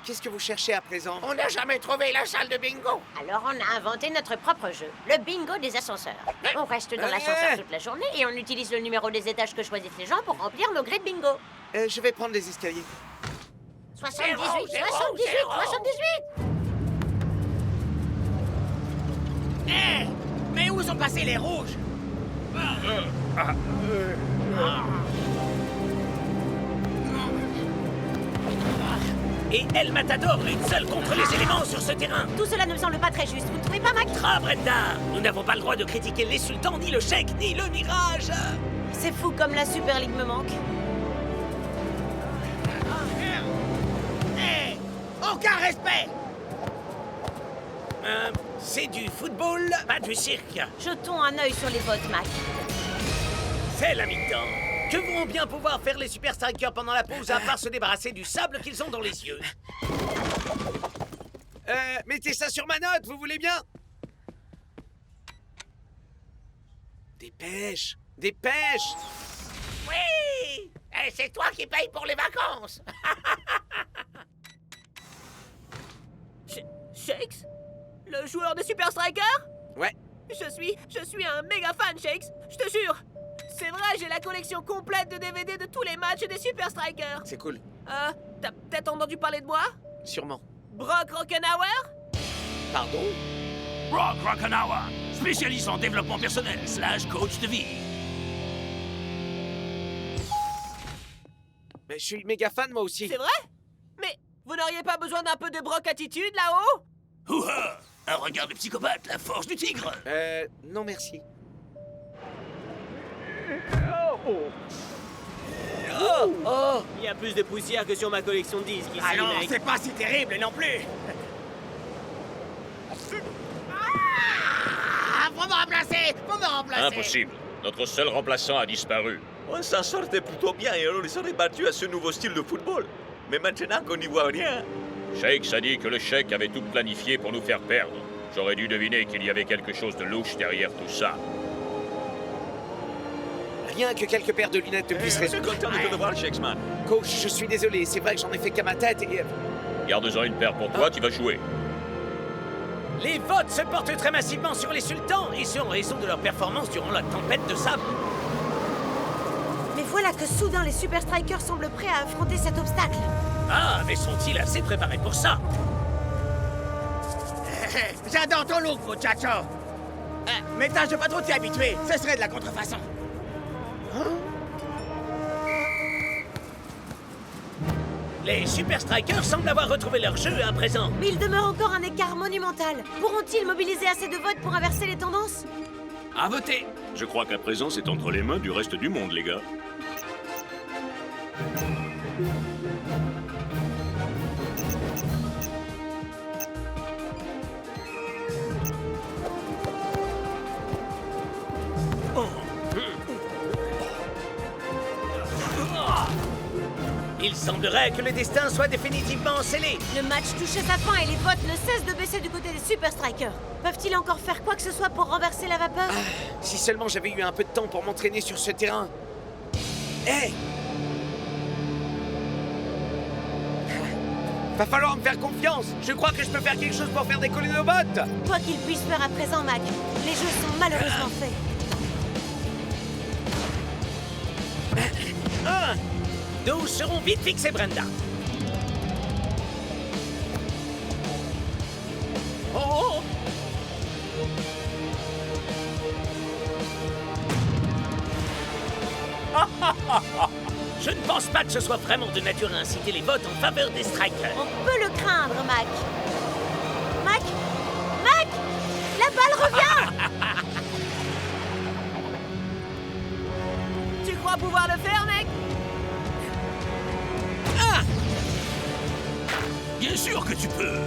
Qu'est-ce que vous cherchez à présent? On n'a jamais trouvé la salle de bingo. Alors on a inventé notre propre jeu, le bingo des ascenseurs. On reste dans l'ascenseur toute la journée et on utilise le numéro des étages que choisissent les gens pour remplir nos grilles de bingo. Je vais prendre les escaliers. 78, 78, 78. Mais où sont passés les rouges? Et El Matador, une seule contre les éléments sur ce terrain. Tout cela ne me semble pas très juste, vous ne trouvez pas, Mac? Ah, Brenda, nous n'avons pas le droit de critiquer les sultans, ni le Sheik, ni le Mirage. C'est fou comme la Super League me manque. Aucun respect. C'est du football, pas du cirque. Jetons un œil sur les votes, Mac. C'est la mi-temps. Que vont bien pouvoir faire les Super Strikers pendant la pause à part se débarrasser du sable qu'ils ont dans les yeux? Mettez ça sur ma note, vous voulez bien? Dépêche! Dépêche! Oui! Et c'est toi qui payes pour les vacances! Shakes? Le joueur de Super Striker? Ouais. Je suis un méga fan, Shakes, je te jure. C'est vrai, j'ai la collection complète de DVD de tous les matchs des Super Strikers. C'est cool. T'as peut-être entendu parler de moi? Sûrement. Brock Rockenauer? Pardon? Brock Rockenauer, spécialiste en développement personnel / coach de vie. Mais je suis méga fan, moi aussi. C'est vrai? Mais vous n'auriez pas besoin d'un peu de Brock attitude, là-haut? Ouha! Un regard de psychopathe, la force du tigre! Non merci. Oh! Il y a plus de poussière que sur ma collection de disques ici, Ah non, mec. c'est pas si terrible non plus! Faut me remplacer! Faut me remplacer! Impossible. Notre seul remplaçant a disparu. On s'en sortait plutôt bien et on les aurait battus à ce nouveau style de football. Mais maintenant qu'on n'y voit rien... Shakes a dit que le chèque avait tout planifié pour nous faire perdre. J'aurais dû deviner qu'il y avait quelque chose de louche derrière tout ça. Rien que quelques paires de lunettes te puissent Je suis résoudre. content de te revoir, Shakesman. Coach, je suis désolé, c'est vrai que j'en ai fait qu'à ma tête et... Garde-en une paire pour toi, tu vas jouer. Les votes se portent très massivement sur les sultans, et ce en raison de leur performance durant la tempête de sable. Mais voilà que soudain les Super Strikers semblent prêts à affronter cet obstacle. Ah, mais sont-ils assez préparés pour ça? J'adore ton look, muchacho. Mais tâche de pas trop t'y habituer, ce serait de la contrefaçon. Les Super Strikers semblent avoir retrouvé leur jeu à présent. Mais il demeure encore un écart monumental. Pourront-ils mobiliser assez de votes pour inverser les tendances? À voter. Je crois qu'à présent, c'est entre les mains du reste du monde, les gars. Il semblerait que le destin soit définitivement scellé. Le match touche à sa fin et les votes ne cessent de baisser du côté des Super Strikers. Peuvent-ils encore faire quoi que ce soit pour renverser la vapeur? Si seulement j'avais eu un peu de temps pour m'entraîner sur ce terrain. Hé! Va falloir me faire confiance. Je crois que je peux faire quelque chose pour faire décoller nos bottes. Quoi qu'il puisse faire à présent, Mac, les jeux sont malheureusement faits. 12 seront vite fixés, Brenda. Oh! Je ne pense pas que ce soit vraiment de nature à inciter les votes en faveur des Strikers. On peut le craindre, Mac. Mac? Mac? La balle revient! Tu crois pouvoir le faire, mec? Bien sûr que tu peux!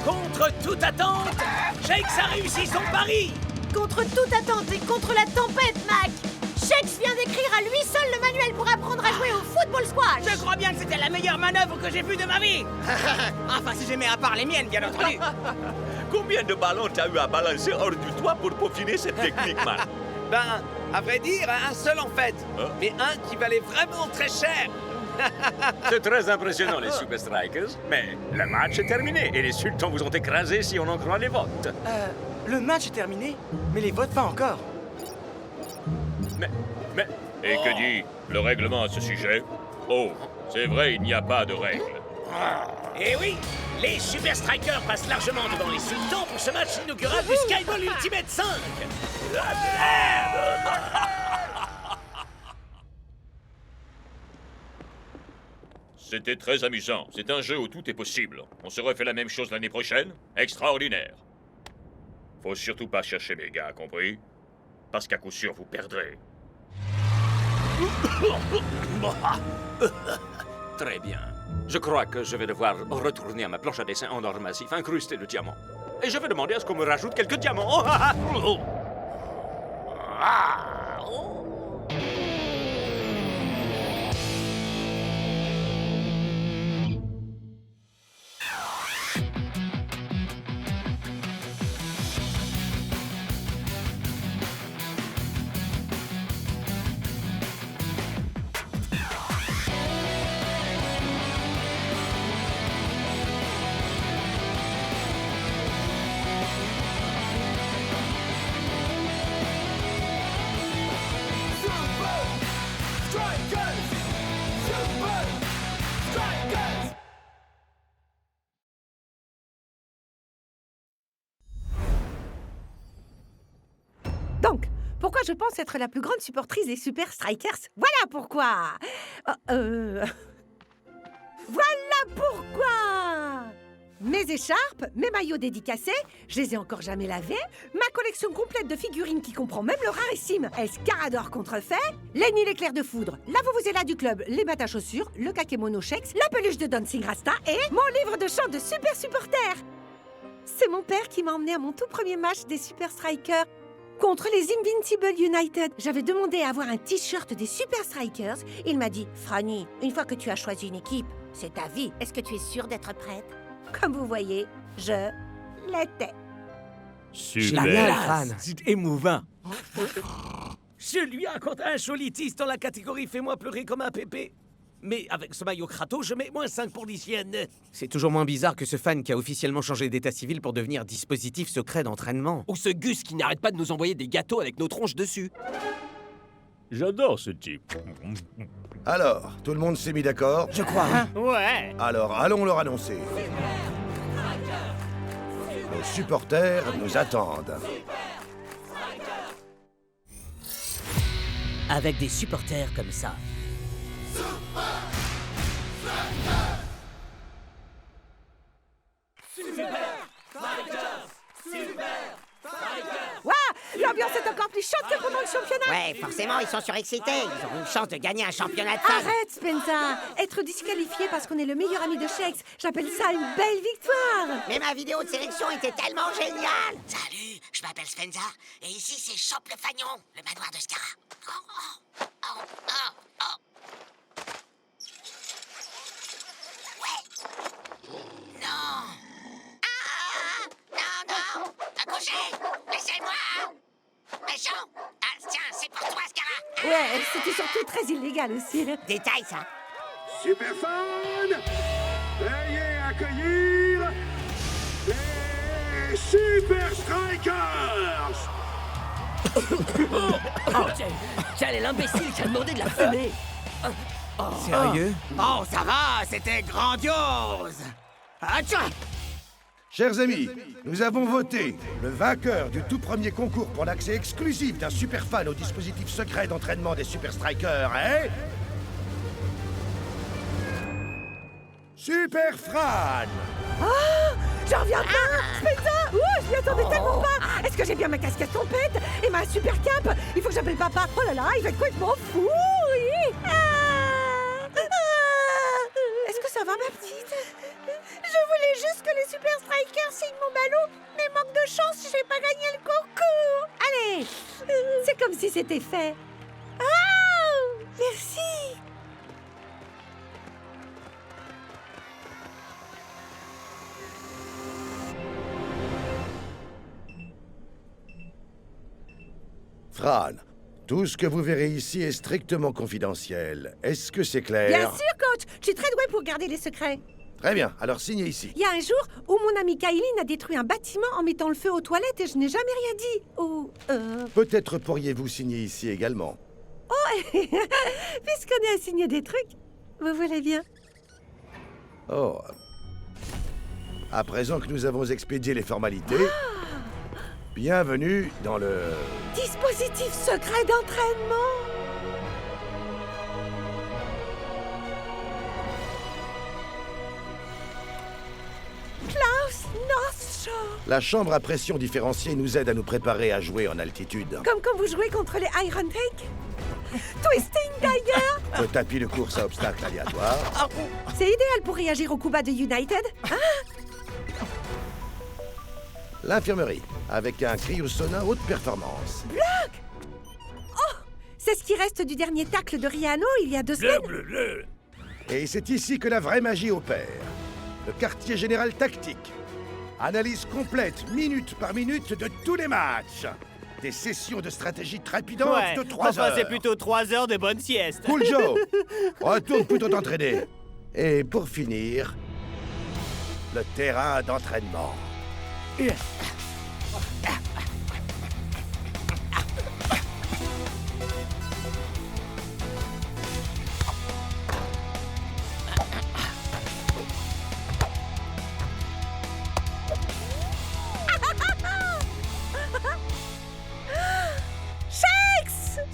Contre toute attente, Shakes a réussi son pari. Contre toute attente et contre la tempête, Mac! Shakes vient d'écrire à lui seul le manuel pour apprendre à jouer au football squash! Je crois bien que c'était la meilleure manœuvre que j'ai vue de ma vie. Enfin, si j'aimais à part les miennes, bien entendu. Combien de ballons t'as eu à balancer hors du toit pour peaufiner cette technique, man? Ben, à vrai dire, un seul en fait. Mais un qui valait vraiment très cher. C'est très impressionnant, les Super Strikers. Mais le match est terminé et les sultans vous ont écrasé si on en croit les votes. Le match est terminé, mais les votes pas encore. Mais... Et que dit le règlement à ce sujet? Oh, c'est vrai, il n'y a pas de règle. Eh oui, les Super Strikers passent largement devant les sultans pour ce match inaugural du Skyball Ultimate 5. C'était très amusant. C'est un jeu où tout est possible. On se refait la même chose l'année prochaine? Extraordinaire. Faut surtout pas chercher mes gars, compris? Parce qu'à coup sûr, vous perdrez. Très bien. Je crois que je vais devoir retourner à ma planche à dessin en or massif incrustée de diamants. Et je vais demander à ce qu'on me rajoute quelques diamants. Donc, pourquoi je pense être la plus grande supportrice des Super Strikers? Voilà pourquoi. Voilà pourquoi. Mes écharpes, mes maillots dédicacés, je les ai encore jamais lavés, ma collection complète de figurines qui comprend même le rarissime Escarador contrefait, Lenny l'éclair de foudre, la Vuvuzela du club, les battes à chaussures, le kakémono Shex, la peluche de Dancing Rasta et mon livre de chant de super supporters. C'est mon père qui m'a emmené à mon tout premier match des Super Strikers contre les Invincible United. J'avais demandé à avoir un t-shirt des Super Strikers. Il m'a dit « Franny, une fois que tu as choisi une équipe, c'est ta vie. Est-ce que tu es sûre d'être prête ?» Comme vous voyez, je l'étais. Super. C'est émouvant. Je lui raconte un cholitis dans la catégorie Fais-moi pleurer comme un pépé. Mais avec ce maillot Kratos, je mets -5 pour l'hygiène. C'est toujours moins bizarre que ce fan qui a officiellement changé d'état civil pour devenir dispositif secret d'entraînement. Ou ce Gus qui n'arrête pas de nous envoyer des gâteaux avec nos tronches dessus. J'adore ce type. Alors, tout le monde s'est mis d'accord? Je crois. Ouais. Alors, allons leur annoncer. Nos supporters nous attendent. Avec des supporters comme ça. Waouh, l'ambiance est encore plus chaude que pendant le championnat. Ouais, forcément, ils sont surexcités. Ils auront une chance de gagner un championnat de femmes. Arrête, Spencer. Être disqualifié parce qu'on est le meilleur ami de Shex, j'appelle ça une belle victoire. Mais ma vidéo de sélection était tellement géniale. Salut, je m'appelle Spencer, et ici c'est Chope le Fagnon, le manoir de Scara. Ouais. Non. Non. Accrochez. Laissez-moi. Méchant. Ah, tiens, c'est pour toi, Scara. Ouais, c'était surtout très illégal aussi. Détail, ça. Super fan, veuillez accueillir les Super Strikers. Quel est l'imbécile qui a demandé de la fumer? Sérieux? Oh, ça va, c'était grandiose. Atcha! Chers amis, nous avons voté. Le vainqueur du tout premier concours pour l'accès exclusif d'un super fan au dispositif secret d'entraînement des Super Strikers est... Super Fran! Oh, j'en reviens pas! Spencer! Je m'y attendais tellement pas! Est-ce que j'ai bien ma casquette tempête et ma super cape? Il faut que j'appelle papa. Oh là là, il va être complètement fou! Oui. Est-ce que ça va, ma petite? Je voulais juste que les Super Strikers signent mon ballot, mais manque de chance, j'ai pas gagné le concours! Allez! C'est comme si c'était fait. Oh! Merci! Fran, tout ce que vous verrez ici est strictement confidentiel. Est-ce que c'est clair? Bien sûr, coach! Je suis très douée pour garder les secrets. Très bien, alors signez ici. Il y a un jour où mon ami Kylie a détruit un bâtiment en mettant le feu aux toilettes et je n'ai jamais rien dit. Oh, Peut-être pourriez-vous signer ici également. Oh, puisqu'on est à signer des trucs, vous voulez bien? Oh. À présent que nous avons expédié les formalités, bienvenue dans le... Dispositif secret d'entraînement! Klaus Northshore! La chambre à pression différenciée nous aide à nous préparer à jouer en altitude. Comme quand vous jouez contre les Iron Tank? Twisting Tiger! Le tapis de course à obstacles aléatoires. C'est idéal pour réagir au coup bas de United. L'infirmerie, avec un cryosauna haute performance. Bloc! Oh! C'est ce qui reste du dernier tacle de Rihanna il y a 2 semaines. Et c'est ici que la vraie magie opère. Le quartier général tactique. Analyse complète, minute par minute, de tous les matchs. Des sessions de stratégie trépidantes de 3 heures. c'est plutôt 3 heures de bonne sieste. Cool Joe, retourne plutôt t'entraîner. Et pour finir, le terrain d'entraînement.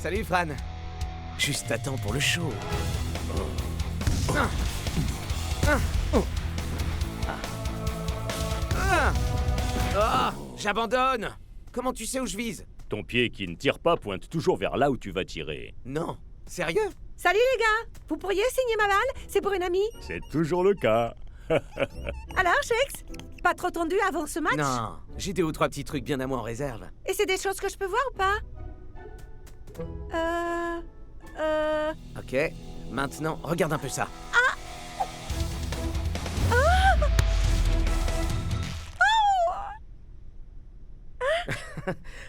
Salut, Fran. Juste à temps pour le show. J'abandonne. Comment tu sais où je vise? Ton pied qui ne tire pas pointe toujours vers là où tu vas tirer. Non. Sérieux? Salut les gars! Vous pourriez signer ma balle? C'est pour une amie? C'est toujours le cas. Alors, Shex? Pas trop tendu avant ce match? Non, j'ai 2 ou 3 petits trucs bien à moi en réserve. Et c'est des choses que je peux voir ou pas? Ok, maintenant, regarde un peu ça.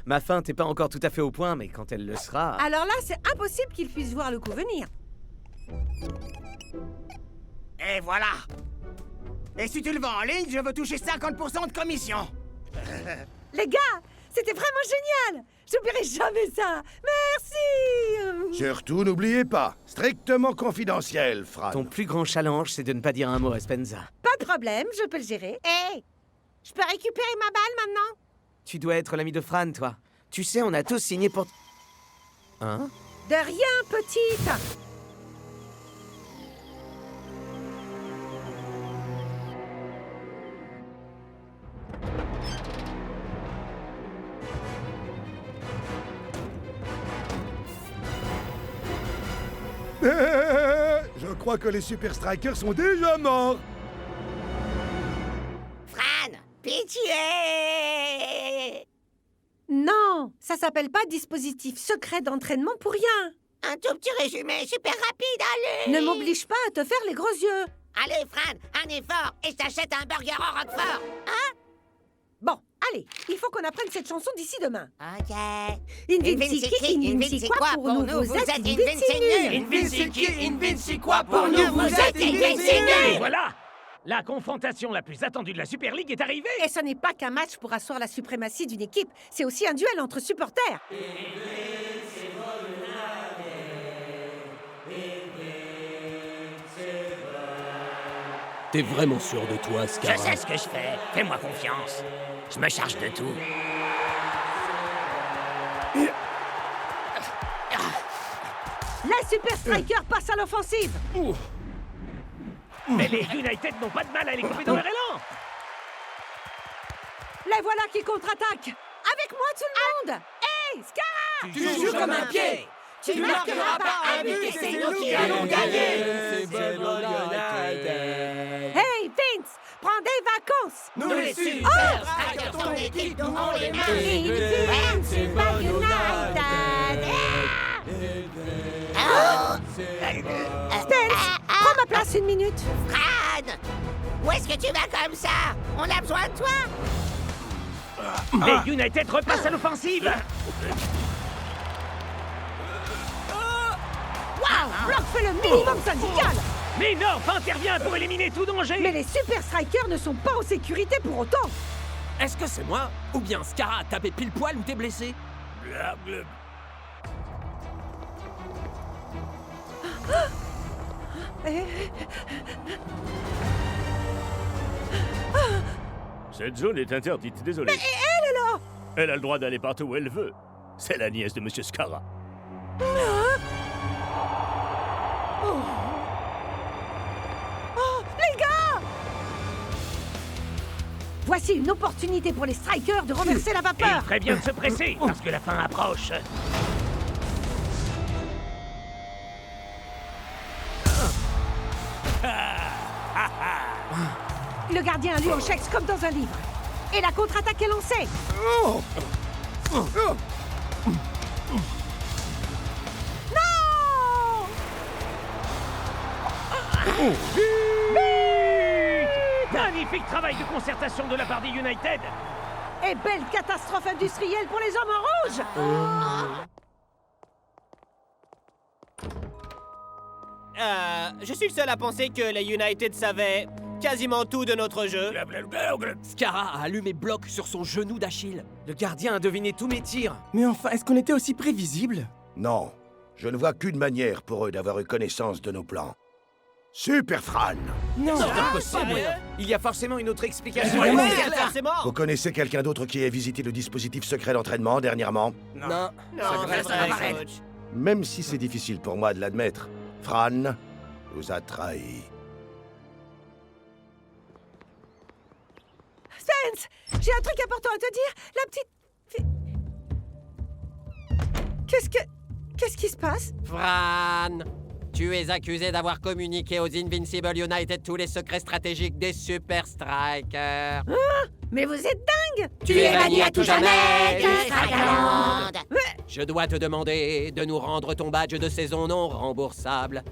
Ma feinte n'est pas encore tout à fait au point, mais quand elle le sera... Alors là, c'est impossible qu'il puisse voir le coup venir. Et voilà. Et si tu le vends en ligne, je veux toucher 50% de commission. Les gars, c'était vraiment génial! J'oublierai jamais ça! Merci! Surtout, n'oubliez pas, strictement confidentiel, Fran. Ton plus grand challenge, c'est de ne pas dire un mot à Spenza. Pas de problème, je peux le gérer. Hé! Je peux récupérer ma balle maintenant? Tu dois être l'ami de Fran, toi. Tu sais, on a tous signé pour... Hein? De rien, petite! Je crois que les Super Strikers sont déjà morts. Fran! Pitié! Non, ça s'appelle pas dispositif secret d'entraînement pour rien. Un tout petit résumé super rapide, allez! Ne m'oblige pas à te faire les gros yeux. Allez, Fran, un effort et je t'achète un burger au Roquefort, hein? Bon, allez, il faut qu'on apprenne cette chanson d'ici demain. Ok. Invinci qui, Invinci quoi pour nous, vous êtes Invinci nuls. Invinci qui, Invinci quoi pour nous, vous êtes Invinci nuls. Et voilà! La confrontation la plus attendue de la Super League est arrivée! Et ce n'est pas qu'un match pour asseoir la suprématie d'une équipe, c'est aussi un duel entre supporters. T'es vraiment sûr de toi, Scarra? Je sais ce que je fais. Fais-moi confiance. Je me charge de tout. La Super Striker passe à l'offensive. Mais les United n'ont pas de mal à les couper dans leur élan! Les voilà qui contre-attaquent. Avec moi tout le monde. Hey, Scarra! Tu joues comme un pied. Tu ne marqueras pas un but et c'est nous qui allons gagner. Hey, Vince, prends des vacances. Nous les Super Strikers, ton équipe, nous on les mains. Invincible United. Spence, prends ma place une minute. Fran! Où est-ce que tu vas comme ça? On a besoin de toi? Les United repassent à l'offensive! Waouh, Block fait le minimum syndical. Mais North intervient pour éliminer tout danger! Mais les Super Strikers ne sont pas en sécurité pour autant. Est-ce que c'est moi? Ou bien Scarra a tapé pile poil ou t'es blessé? Cette zone est interdite, désolé. Mais elle alors? Elle a le droit d'aller partout où elle veut. C'est la nièce de Monsieur Scarra. Oh, les gars! Voici une opportunité pour les Strikers de renverser la Et vapeur. il ferait bien de se presser, parce que la fin approche. Le gardien a lu en chèque comme dans un livre. Et la contre-attaque est lancée. Non! Magnifique travail de concertation de la part des United! Et belle catastrophe industrielle pour les hommes en rouge. Je suis le seul à penser que les United savaient quasiment tout de notre jeu. Scarra a allumé Block sur son genou d'Achille. Le gardien a deviné tous mes tirs. Mais enfin, est-ce qu'on était aussi prévisible? Non, je ne vois qu'une manière pour eux d'avoir eu connaissance de nos plans. Super Fran! Non, c'est Ah, impossible. sérieux? Il y a forcément une autre explication. Ouais, forcément. Vous connaissez quelqu'un d'autre qui ait visité le dispositif secret d'entraînement dernièrement? Non, c'est vrai, ça va, coach. Même si c'est difficile pour moi de l'admettre, Fran nous a trahis. Spence, j'ai un truc important à te dire. La petite... Qu'est-ce qui se passe? Fran, tu es accusé d'avoir communiqué aux Invincible United tous les secrets stratégiques des Super Strikers. Mais vous êtes dingue! Tu es banni à tout jamais du Strikeland. Je dois te demander de nous rendre ton badge de saison non remboursable.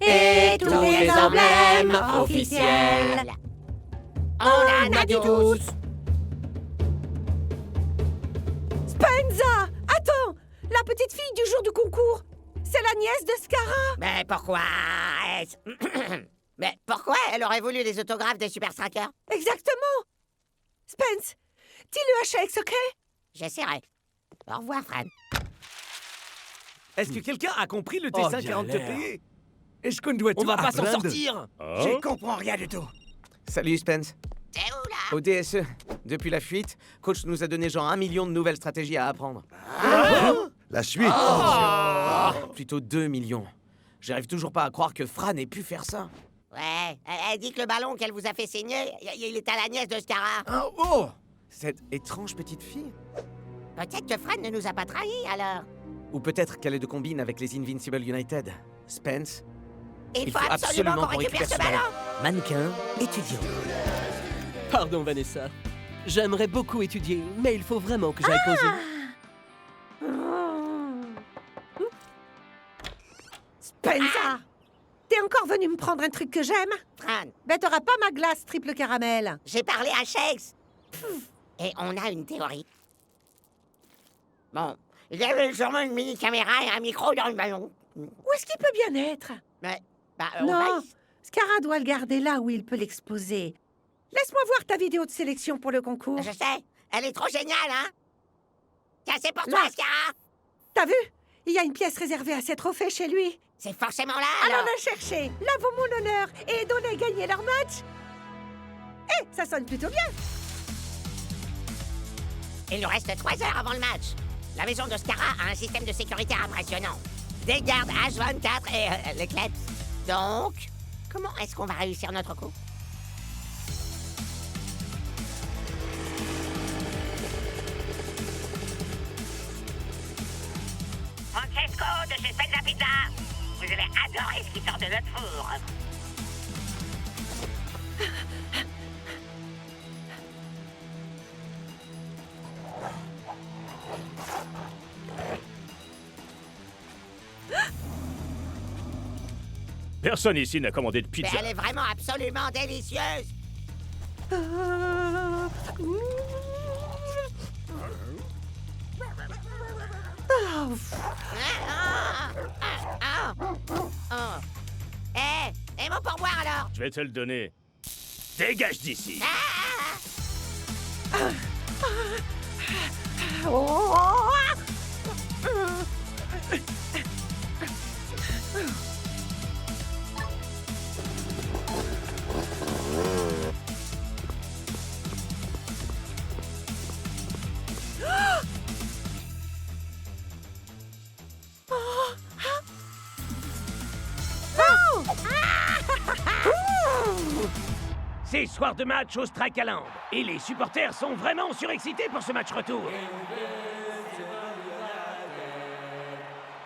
Et tous les emblèmes officiels. On en a tous. Spenza! Attends! La petite fille du jour du concours! C'est la nièce de Scara! Mais pourquoi Mais pourquoi elle aurait voulu les autographes des Super Strikers? Exactement! Spence, dis-le à Shakes, ok? J'essaierai. Au revoir, Fran. Est-ce que quelqu'un a compris le Oh, T540TP? Est-ce qu'on doit tout On va pas s'en apprendre? sortir. Je comprends rien du tout. Salut Spence. T'es où, là? Au DSE, depuis la fuite, coach nous a donné genre 1 million de nouvelles stratégies à apprendre. La suite. Plutôt 2 millions. J'arrive toujours pas à croire que Fran ait pu faire ça. Ouais, elle dit que le ballon qu'elle vous a fait signer, il est à la nièce de Scara. Oh! Cette étrange petite fille. Peut-être que Fran ne nous a pas trahis, alors. Ou peut-être qu'elle est de combine avec les Invincible United. Spence. Il faut absolument qu'on récupère ce ballon. Mannequin, étudiant. Pardon, Vanessa. J'aimerais beaucoup étudier, mais il faut vraiment que j'aille poser. Spenza! T'es encore venu me prendre un truc que j'aime? Fran. Ben t'auras pas ma glace triple caramel. J'ai parlé à Shakes. Et on a une théorie. Bon, il y avait sûrement une mini-caméra et un micro dans le ballon. Où est-ce qu'il peut bien être? Mais, non, Scara doit le garder là où il peut l'exposer. Laisse-moi voir ta vidéo de sélection pour le concours. Je sais, elle est trop géniale, hein? Tiens, c'est pour toi, Scara. T'as vu? Il y a une pièce réservée à ses trophées chez lui. C'est forcément là, alors. alors. La chercher, là vaut mon honneur et donner gagner leur match. Eh, ça sonne plutôt bien. Il nous reste 3 heures avant le match. La maison de Scara a un système de sécurité impressionnant. Des gardes H24 et les Klebs. Donc, comment est-ce qu'on va réussir notre coup? Francesco de chez Spenza Pizza. Vous allez adorer ce qui sort de notre four. Personne ici n'a commandé de Mais pizza. elle est vraiment absolument délicieuse. Et mon pourboire alors? Je vais te le donner. Dégage d'ici. C'est soir de match au Strikeland. Et les supporters sont vraiment surexcités pour ce match retour.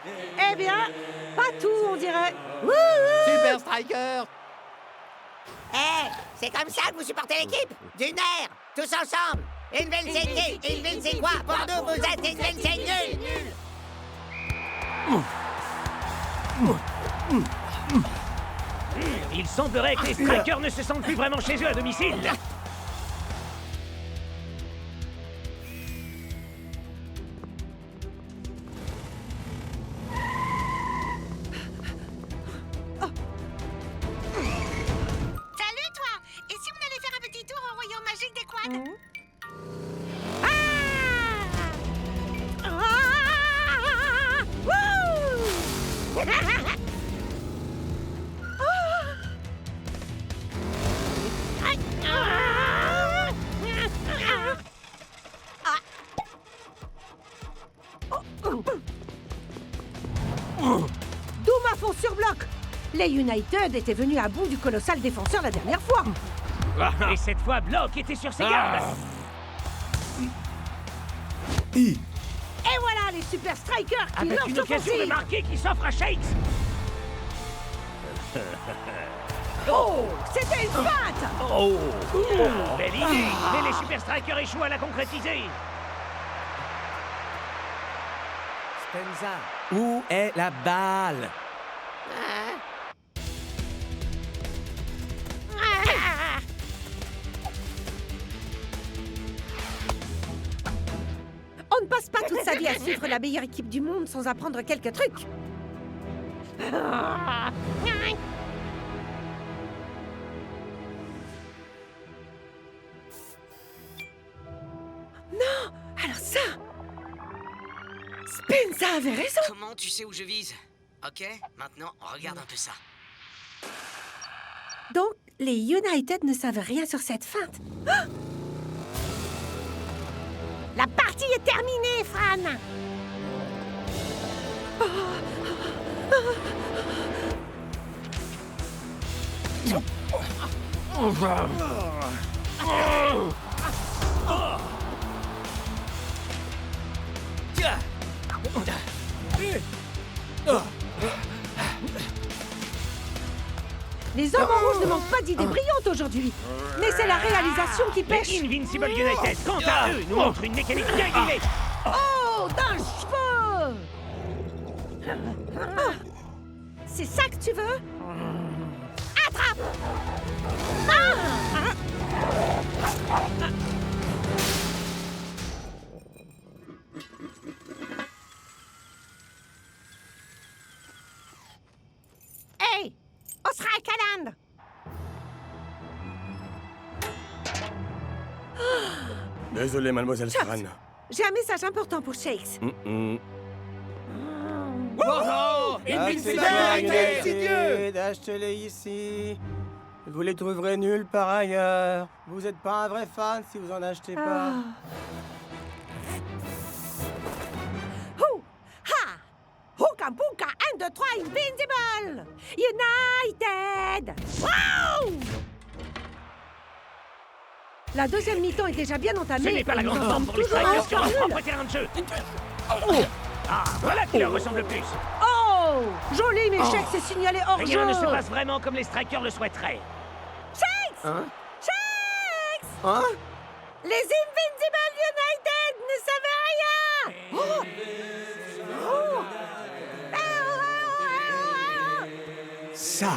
Eh bien, pas tout, on dirait. Super Striker! C'est comme ça que vous supportez l'équipe? Du nerf, tous ensemble. Invincible, Invincible quoi? Pour nous, vous êtes Invincible nuls. Il semblerait que les Strikers ne se sentent plus vraiment chez eux à domicile. Salut toi! Et si on allait faire un petit tour au royaume magique des quads? Les United étaient venus à bout du colossal défenseur la dernière fois. Et cette fois, Block était sur ses gardes. Et voilà les Super Strikers qui Avec lancent une occasion de l'offensive. marquer qui s'offre à Shakes. Oh, c'était une feinte. Oh, belle idée. Mais les Super Strikers échouent à la concrétiser. Spenza, où est la balle? On ne passe pas toute sa vie à suivre la meilleure équipe du monde sans apprendre quelques trucs. Non, alors ça... Spenza avait raison. Comment tu sais où je vise? Ok, maintenant, regarde un peu ça. Donc, les United ne savent rien sur cette feinte. Ah! La partie est terminée, Fran. Les hommes en rouge ne manquent pas d'idées brillantes aujourd'hui. Mais c'est la réalisation qui pêche. Les Invincible United, quant à eux, nous montrent une mécanique bien guidée. Oh, d'un cheveu. Ah, c'est ça que tu veux? Attrape. Hey, on sera à Caland. Désolé, mademoiselle Fran. J'ai un message important pour Shakes. Achetez-les ici. Vous les trouverez nulle part ailleurs. Vous êtes pas un vrai fan si vous en achetez pas. Hooka Pooka, 1, 2, 3, Invincible! United! Wow! La deuxième mi-temps est déjà bien entamée. Ce n'est pas la et nous grande en forme sommes pour les toujours à un Strikers sur score leur nul. propre terrain de jeu. Ah, voilà qui leur ressemble le plus. Oh! Joli, mais Shakes s'est signalé hors jeu. Rien ne se passe vraiment comme les Strikers le souhaiteraient. Shakes! Hein? Shakes! Hein? Les Invincible United ne savaient rien! Oh! Oh! Ça,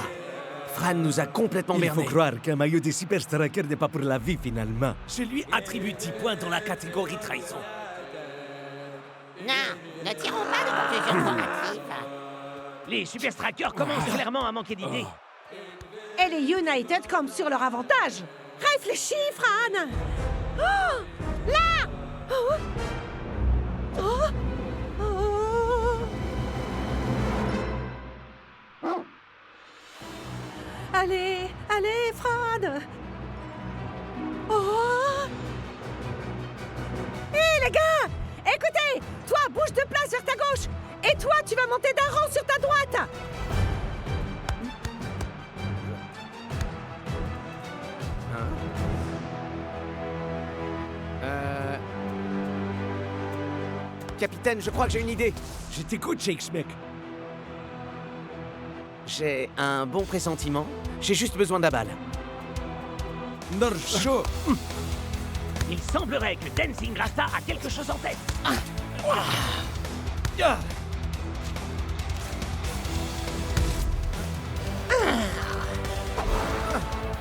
Fran nous a complètement Il merdé. faut croire qu'un maillot des Super Strikers n'est pas pour la vie, finalement. Je lui attribue 10 points dans la catégorie trahison. Non, ne tirons pas de conclusions formatives. Les Super Strikers commencent clairement à manquer d'idées. Et les United campent sur leur avantage. Réfléchis, Fran! Oh! Là! Oh! Oh! Oh! Allez, allez, Fran! Oh! Hé, les gars! Écoutez! Toi, bouge de place vers ta gauche! Et toi, tu vas monter d'un rang sur ta droite! Capitaine, je crois que j'ai une idée. Je t'écoute, Shakes, mec. J'ai un bon pressentiment. J'ai juste besoin de la balle. Chaud. Il semblerait que Dancing Rasta a quelque chose en tête.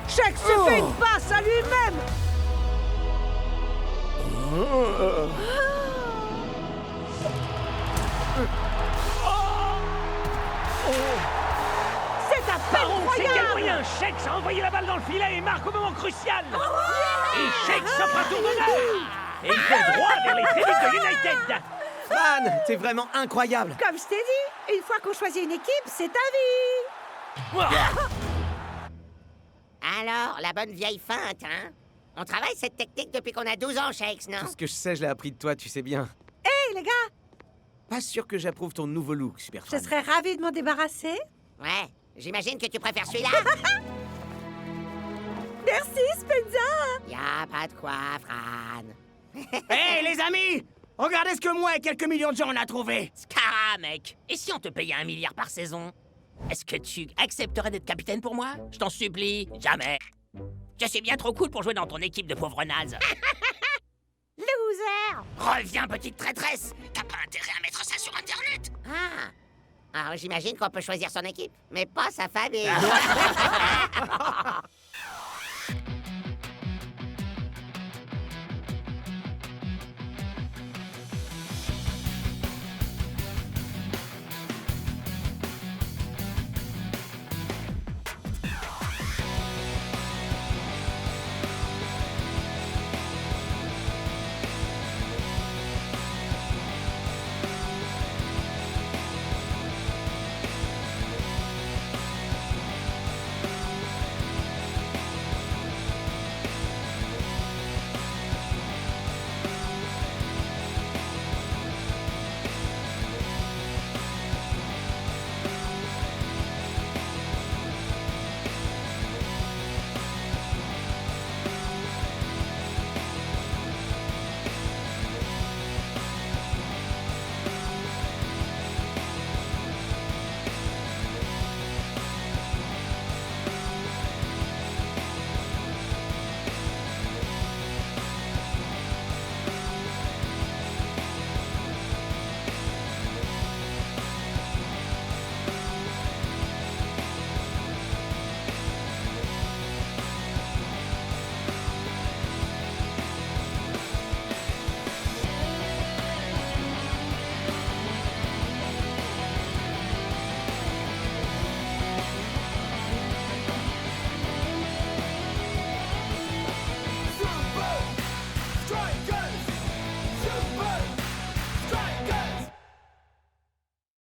Shakes se fait une passe à lui-même! C'est à peine C'est quel croyable! moyen Shakes a envoyé la balle dans le filet et marque au moment crucial. Et Shakes s'offre un tour d'honneur. Et il fait droit vers les tribunes de United. Fran, t'es vraiment incroyable. Comme je t'ai dit, une fois qu'on choisit une équipe, c'est ta vie! Alors, la bonne vieille feinte, hein? On travaille cette technique depuis qu'on a 12 ans, Shakes, non? Tout ce que je sais, je l'ai appris de toi, tu sais bien. Hé, les gars! Pas sûr que j'approuve ton nouveau look, Super Fran. Je serais ravie de m'en débarrasser. Ouais, J'imagine que tu préfères celui-là. Merci, Spenza. Y a pas de quoi, Fran. Hé, les amis! Regardez ce que moi et quelques millions de gens on a trouvé. Scara, mec. Et si on te payait 1 milliard par saison? Est-ce que tu accepterais d'être capitaine pour moi? Je t'en supplie. Jamais. Je suis bien trop cool pour jouer dans ton équipe de pauvres nazes. Loser. Reviens, petite traîtresse. T'as pas intérêt à mettre ça sur Internet. Alors j'imagine qu'on peut choisir son équipe, mais pas sa famille.